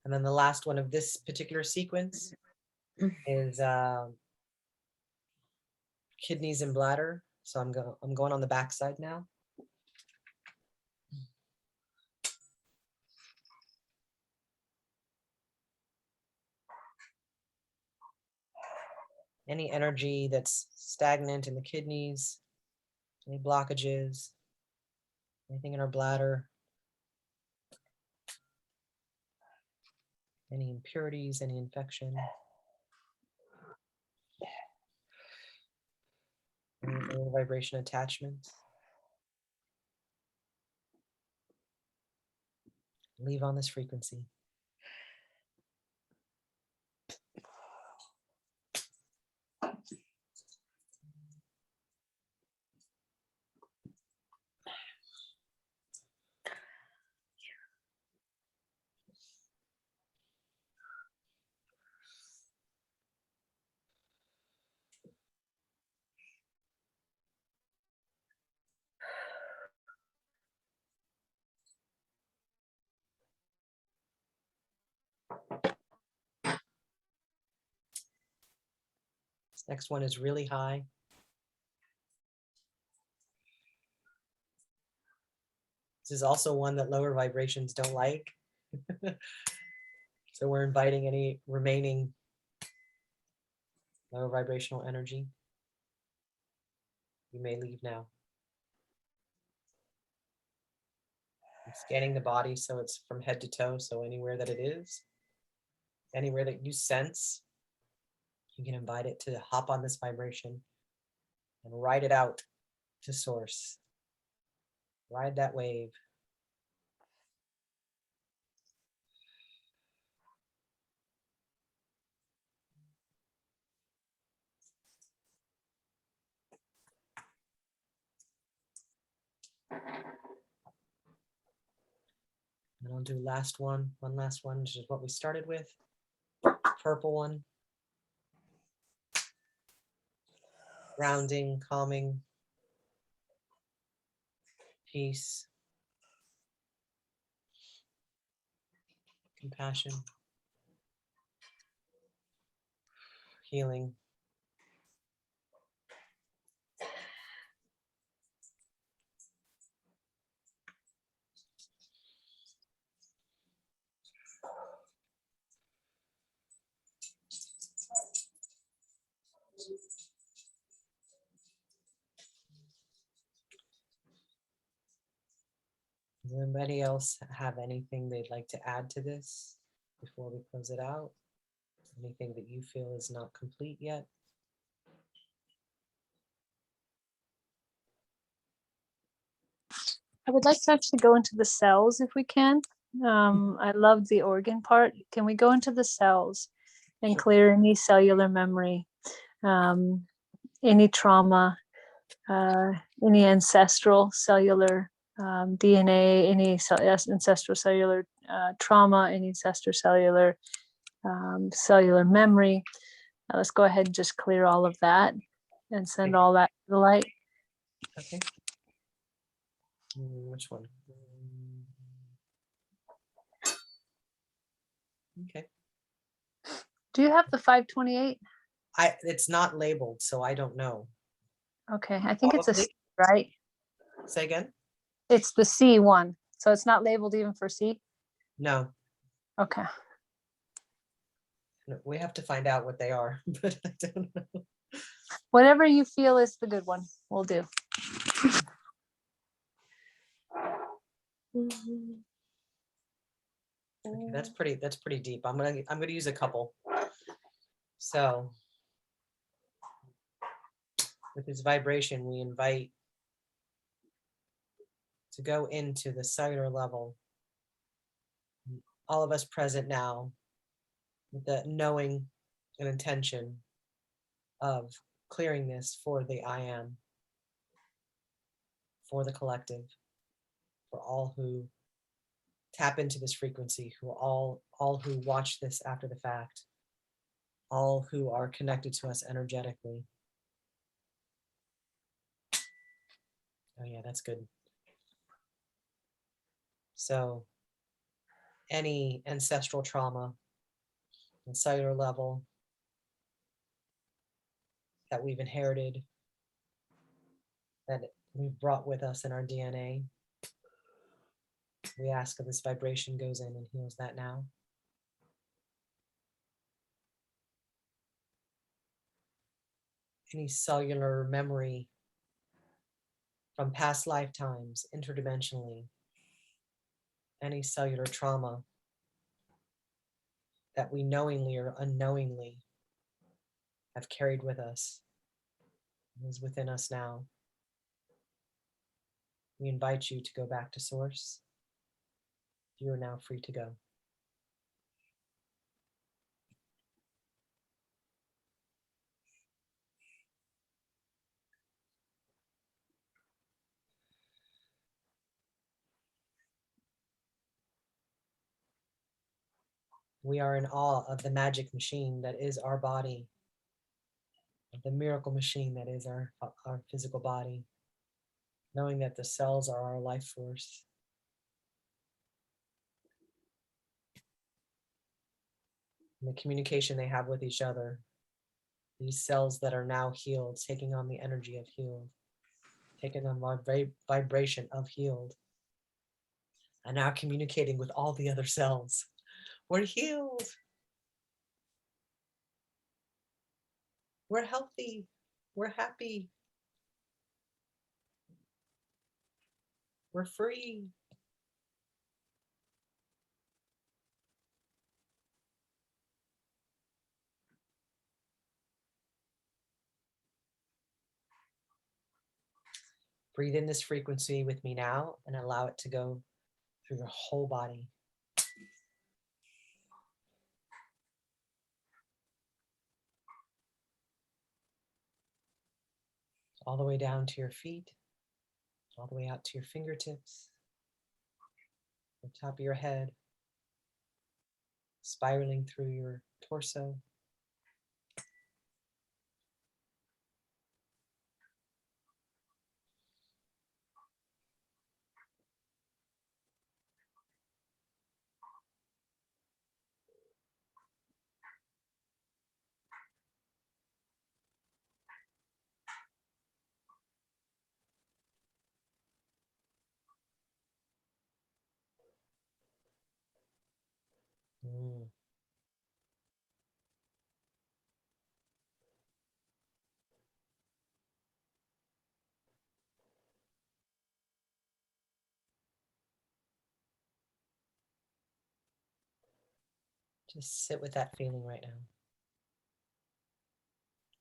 And then the last one of this particular sequence is kidneys and bladder. So I'm going on the back side now. Any energy that's stagnant in the kidneys, any blockages, anything in our bladder, any impurities, any infection, any low vibration attachments. Leave on this frequency. This next one is really high. This is also one that lower vibrations don't like. So we're inviting any remaining low vibrational energy. You may leave now. I'm scanning the body so it's from head to toe. So anywhere that it is, anywhere that you sense, you can invite it to hop on this vibration and ride it out to source. Ride that wave. And I'll do one last one, which is what we started with. Purple one. Grounding, calming, peace, compassion, healing. Does anybody else have anything they'd like to add to this before we close it out? Anything that you feel is not complete yet? I would like to actually go into the cells if we can. I love the organ part. Can we go into the cells and Sure. clear any cellular memory, any trauma, any ancestral cellular DNA, any ancestral cellular trauma, any ancestral cellular cellular memory. Let's go ahead and just clear all of that and send all that to the light. Okay. Which one? Okay. Do you have the 528? It's not labeled, so I don't know. Okay, I think it's a Probably. C, right? Say again? It's the C one, so it's not labeled even for C. No. Okay. No, we have to find out what they are, but I don't know. Whatever you feel is the good one, we'll do. Okay, that's pretty deep. I'm gonna use a couple. So with this vibration, we invite to go into the cellular level. All of us present now with the knowing and intention of clearing this for the I am, for the collective, for all who tap into this frequency, who all who watch this after the fact, all who are connected to us energetically. Oh yeah, that's good. So any ancestral trauma and cellular level that we've inherited, that we've brought with us in our DNA, we ask that this vibration goes in and heals that now. Any cellular memory from past lifetimes, interdimensionally, any cellular trauma that we knowingly or unknowingly have carried with us is within us now. We invite you to go back to source. You are now free to go. We are in awe of the magic machine that is our body, of the miracle machine that is our physical body, knowing that the cells are our life force. And the communication they have with each other, these cells that are now healed, taking on the energy of healed, taking on the vibration of healed, and now communicating with all the other cells. We're healed. We're healthy. We're happy. We're free. Breathe in this frequency with me now and allow it to go through your whole body. All the way down to your feet, all the way out to your fingertips, the top of your head, spiraling through your torso. Mm. Just sit with that feeling right now.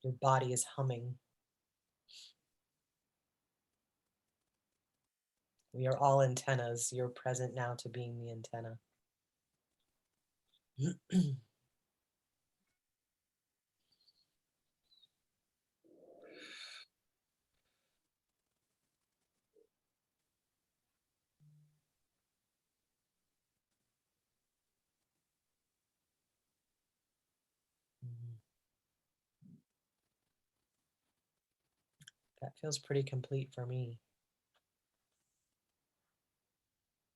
Your body is humming. We are all antennas. You're present now to being the antenna. That feels pretty complete for me.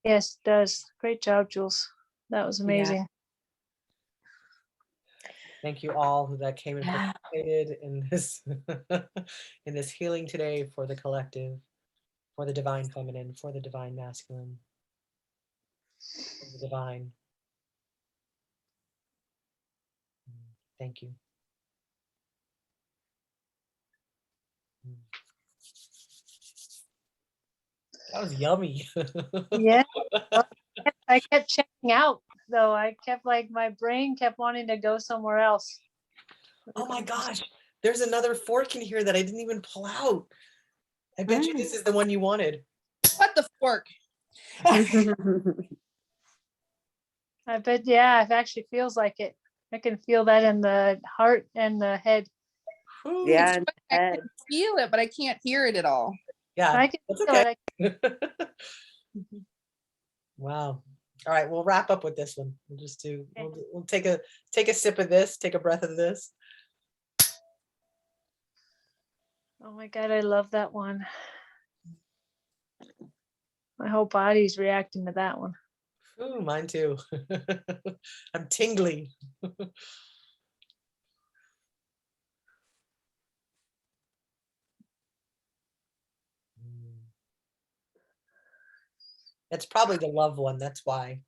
Yes, it does. Great job, Jules. That was amazing. Thank you all that came and participated in this in this healing today for the collective, for the divine feminine, for the divine masculine, for the divine. Thank you. That was yummy. Yeah. Well, I kept checking out though. I kept like my brain kept wanting to go somewhere else. Oh my gosh, there's another fork in here that I didn't even pull out. I bet you this is the one you wanted. What the fork? I bet, yeah, it actually feels like it. I can feel that in the heart and the head. Whew. Yeah. I and can feel it, but I can't hear it at all. Yeah, I can that's feel okay. it. Wow. All right, we'll wrap up with this one. We'll just do, we'll take a sip of this, take a breath of this. Oh my God, I love that one. My whole body's reacting to that one. Ooh, mine too. I'm tingling. It's probably the love one, that's why.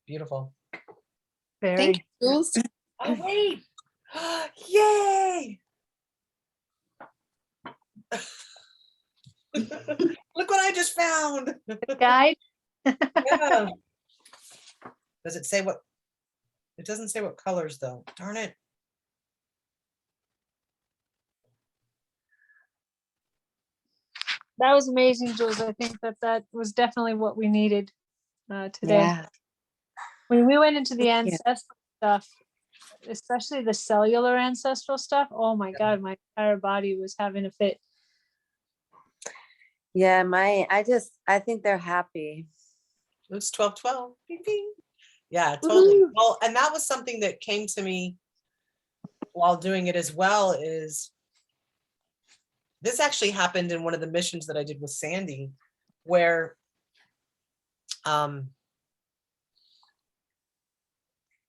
Beautiful. Very. Thank you, Jules. Oh, wait. Yay. Look what I just found. Guide. Yeah. Does it say what? It doesn't say what colors though. Darn it. That was amazing, Jules. I think that was definitely what we needed today. yeah. When we went into the Thank you. ancestral stuff, especially the cellular ancestral stuff, oh my God, my entire body was having a fit. Yeah, I think they're happy. It's 12:12. Bing, bing. Yeah, totally. Woohoo. Well, and that was something that came to me while doing it as well, is this actually happened in one of the missions that I did with Sandy, where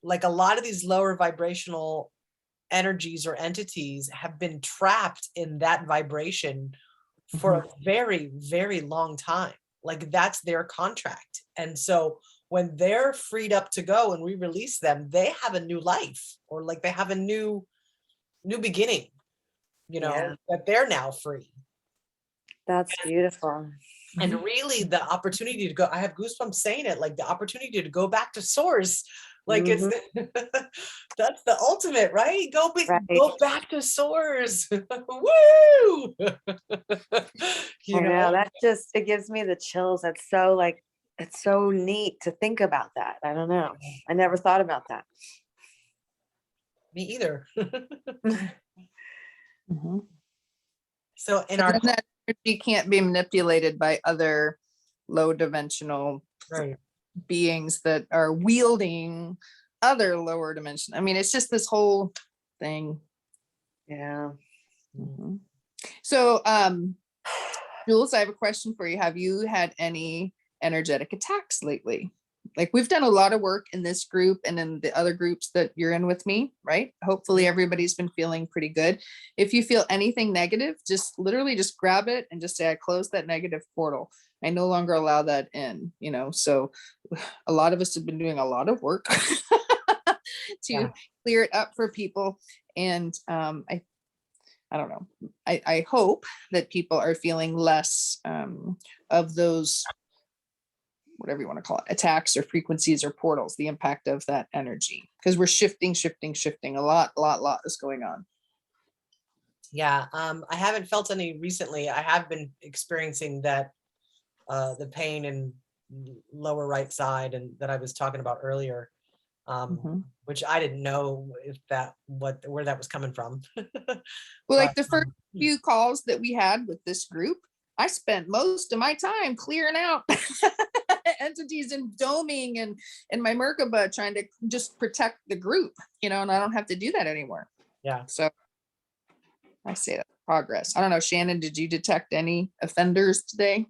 like a lot of these lower vibrational energies or entities have been trapped in that vibration for a very, very long time. Like that's their contract. And so when they're freed up to go and we release them, they have a new life, or like they have a new beginning, you know, Yeah. that they're now free. That's beautiful. And really the opportunity to go, I have goosebumps saying it, like the opportunity to go back to source, like it's that's the ultimate, right? Go back to source. Woo. I know that it gives me the chills. That's so like, it's so neat to think about that. I don't know. I never thought about that. Me either. Mm-hmm. So in And our then that energy can't be manipulated by other low dimensional right. beings that are wielding other lower dimension. I mean, it's just this whole thing. Yeah. Mm-hmm. So, Jules, I have a question for you. Have you had any energetic attacks lately? Like we've done a lot of work in this group and in the other groups that you're in with me, right? Hopefully everybody's been feeling pretty good. If you feel anything negative, just literally just grab it and just say, I close that negative portal. I no longer allow that in, you know? So a lot of us have been doing a lot of work to clear it up for people. And I don't know. I hope that people are feeling less of those, whatever you want to call it, attacks or frequencies or portals, the impact of that energy, because we're shifting. A lot is going on. Yeah. I haven't felt any recently. I have been experiencing that, the pain in lower right side and that I was talking about earlier. Which I didn't know if where that was coming from. Well, like the first few calls that we had with this group, I spent most of my time clearing out entities and doming and my Merkaba, trying to just protect the group, you know, and I don't have to do that anymore. Yeah. So I say that progress. I don't know, Shannon, did you detect any offenders today?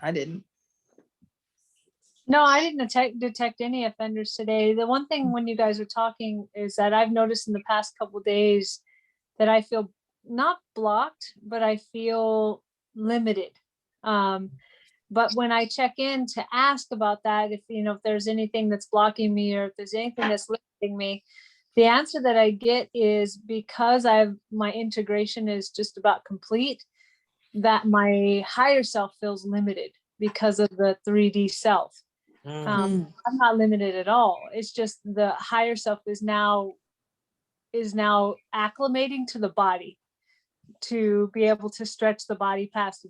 I didn't. No, I didn't detect any offenders today. The one thing when you guys are talking is that I've noticed in the past couple of days that I feel not blocked, but I feel limited. But when I check in to ask about that, if there's anything that's blocking me or if there's anything that's limiting me, the answer that I get is because my integration is just about complete, that my higher self feels limited because of the 3D self. I'm not limited at all. It's just the higher self is now acclimating to the body to be able to stretch the body past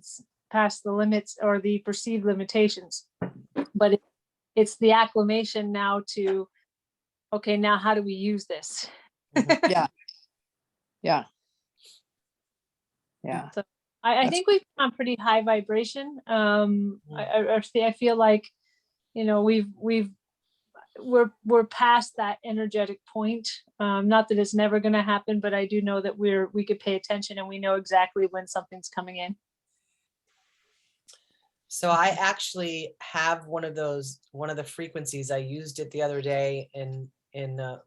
the limits or the perceived limitations. But it's the acclimation now to, okay, now how do we use this? Yeah. Yeah. Yeah. So I think we've gone pretty high vibration. I feel like, you know, we're past that energetic point. Not that it's never going to happen, but I do know that we could pay attention and we know exactly when something's coming in. So I actually have one of the frequencies. I used it the other day in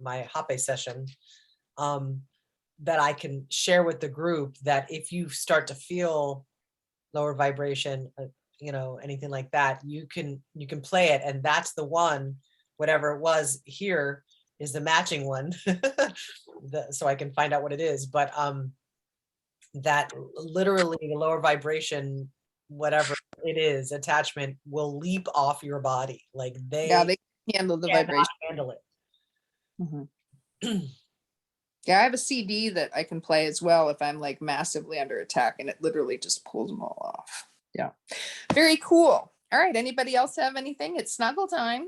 my Hape session, that I can share with the group, that if you start to feel lower vibration, you know, anything like that, you can play it. And that's the one, whatever it was here is the matching one. So I can find out what it is. But that literally the lower vibration, whatever it is, attachment will leap off your body. Like they handle the cannot vibration. handle it. Mm-hmm. Yeah, I have a CD that I can play as well if I'm like massively under attack, and it literally just pulls them all off. Yeah. Very cool. All right. Anybody else have anything? It's snuggle time.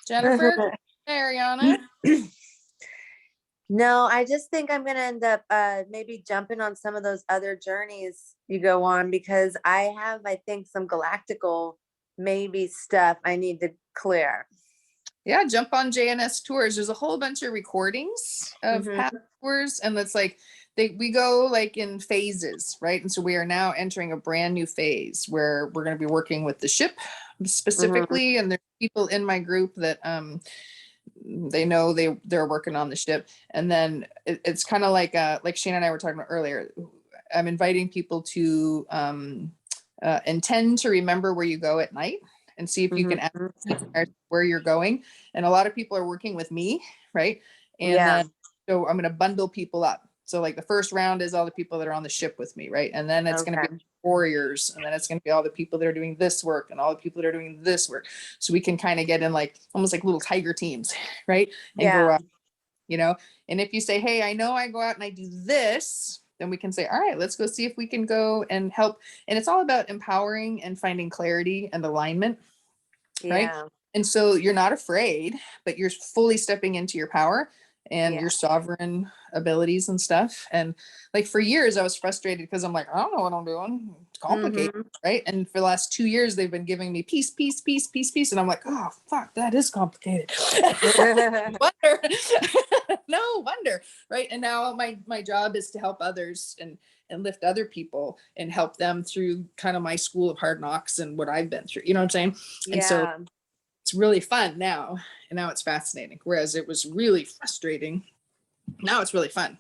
Jennifer, Ariana. No, I just think I'm going to end up maybe jumping on some of those other journeys you go on, because I think, some galactical maybe stuff I need to clear. Yeah, jump on JNS tours. There's a whole bunch of recordings of past tours, and it's like we go like in phases, right? And so we are now entering a brand new phase where we're going to be working with the ship specifically, and there's people in my group that they know they're working on the ship, and then it's kind of like Shannon and I were talking about earlier. I'm inviting people to intend to remember where you go at night, and see if you can ask where you're going. And a lot of people are working with me, right? And then so I'm going to bundle people up. So like the first round is all the people that are on the ship with me, right? And then it's going to be warriors, and then it's going to be all the people that are doing this work and all the people that are doing this work. So we can kind of get in like almost like little tiger teams, right? And go out, you know. And if you say, hey, I know I go out and I do this, then we can say, all right, let's go see if we can go and help. And it's all about empowering and finding clarity and alignment, right? And so you're not afraid, but you're fully stepping into your power and your sovereign abilities and stuff. And like for years I was frustrated because I'm like, I don't know what I'm doing. It's complicated, right? And for the last 2 years they've been giving me peace. And I'm like, oh fuck, that is complicated. Wonder. No wonder, right? And now my job is to help others and lift other people and help them through kind of my school of hard knocks and what I've been through, you know what I'm saying? And so it's really fun now, and now it's fascinating. Whereas it was really frustrating. Now it's really fun.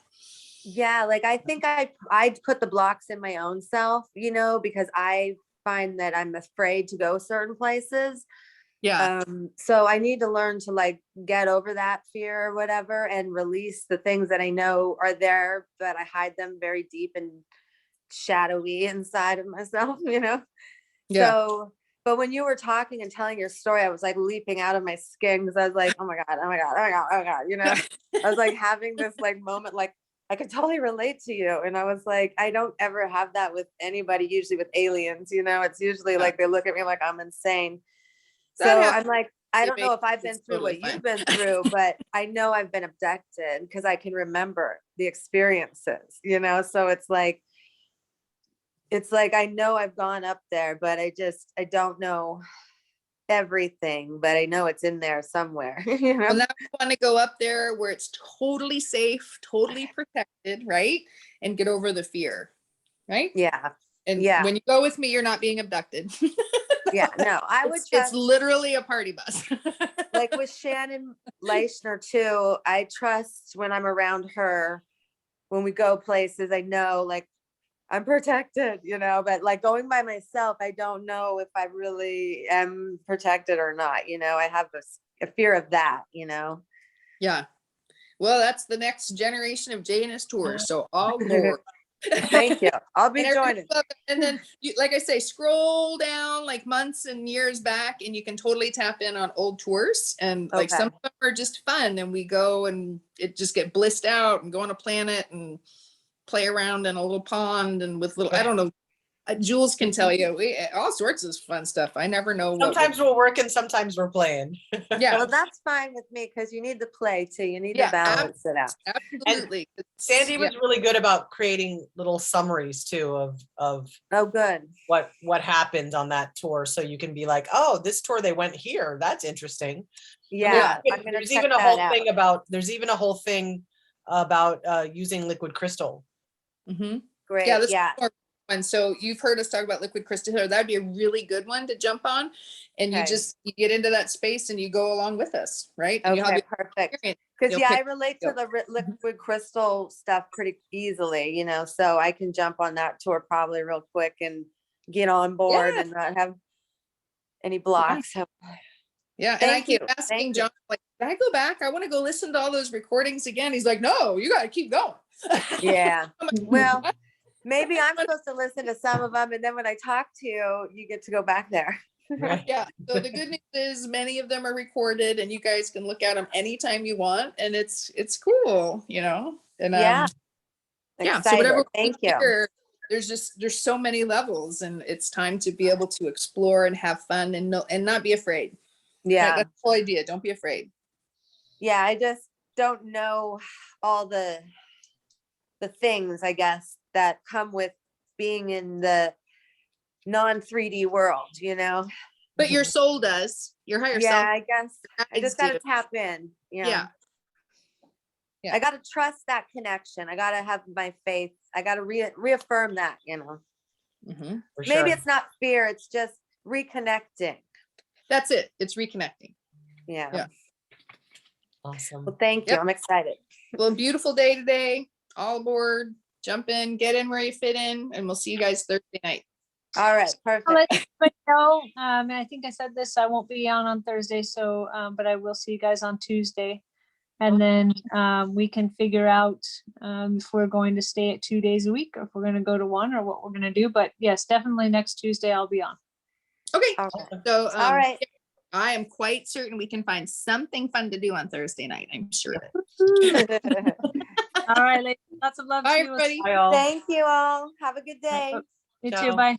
Yeah, like I think I put the blocks in my own self, you know, because I find that I'm afraid to go certain places. Yeah. So I need to learn to like get over that fear or whatever and release the things that I know are there, but I hide them very deep and shadowy inside of myself, you know? Yeah. So, but when you were talking and telling your story, I was like leaping out of my skin because I was like, oh my God, you know, I was like having this like moment, like I could totally relate to you. And I was like, I don't ever have that with anybody, usually with aliens, you know, it's usually like they look at me like I'm insane. So I'm like, I don't know if I've been through what you've been through, but I know I've been abducted because I can remember the experiences, you know? So it's like I know I've gone up there, but I don't know everything, but I know it's in there somewhere. You know? Well, now you want to go up there where it's totally safe, totally protected, right? And get over the fear, right? Yeah. And when you go with me, you're not being abducted. Yeah, no, I would trust. It's literally a party bus. Like with Shannon Leishner too, I trust when I'm around her, when we go places, I know like I'm protected, you know, but like going by myself, I don't know if I really am protected or not. You know, I have a fear of that, you know? Yeah. Well, that's the next generation of JNS tours. So all aboard. Thank you. I'll be joining. And then you, like I say, scroll down like months and years back and you can totally tap in on old tours. And like some of them are just fun. And we go and it just get blissed out and go on a planet and play around in a little pond and with little, I don't know, Jules can tell you all sorts of fun stuff. I never know. Sometimes we're working, sometimes we're playing. Yeah, Well, that's fine with me because you need to play too. You need Yeah, to balance it out. absolutely. Sandy was really good about creating little summaries too of Oh, good. what happened on that tour. So you can be like, oh, this tour they went here. That's interesting. Yeah, There's I'm gonna there's check even a that whole out. thing about using liquid crystal. Mhm. Great. Yeah, this Yeah. is more fun. So you've heard us talk about liquid crystal here. That'd be a really good one to jump on, and Okay. you get into that space and you go along with us, right? And you'll have Okay, your perfect. experience. Because You'll yeah, I pick- relate to the liquid crystal stuff pretty easily, you know, so I can jump on that tour probably real quick and get on board Yeah. and not have any blocks. So Yeah, and I Thank you. keep asking Thank you. John, like, can I go back? I want to go listen to all those recordings again. He's like, no, you got to keep going. yeah, I'm like, well, maybe I'm supposed to listen to some of them, and then when I talk to you, you get to go back there. Right. yeah. So the good news is many of them are recorded, and you guys can look at them anytime you want, and it's cool, you know. And Yeah. yeah. So Excited. whatever. Thank you. Hear, there's so many levels, and it's time to be able to explore and have fun and not be afraid. Yeah. That's the whole idea. Don't be afraid. Yeah, I just don't know all the things, I guess, that come with being in the non 3D world, you know? But your soul does. Your higher Yeah, self. I guess I guides just gotta you. tap in. Yeah. Yeah. I gotta trust that connection. I gotta have my faith. I gotta reaffirm that, you know. Mhm. For Maybe sure. it's not fear, it's just reconnecting. That's it. It's reconnecting. Yeah. Yeah. Awesome. Well, thank you. Yep. I'm excited. Well, beautiful day today. All aboard. Jump in, get in where you fit in, and we'll see you guys Thursday night. All right, perfect. I'll let everybody know. And I think I said this, I won't be on Thursday, so, but I will see you guys on Tuesday. And then we can figure out if we're going to stay at 2 days a week, or if we're going to go to one, or what we're going to do. But yes, definitely next Tuesday I'll be on. Okay. All right. So All right. I am quite certain we can find something fun to do on Thursday night. I'm sure of it. All right, ladies, lots of love Bye, to you. everybody. Bye all. Thank you all. Have a good day. You Ciao. too. Bye.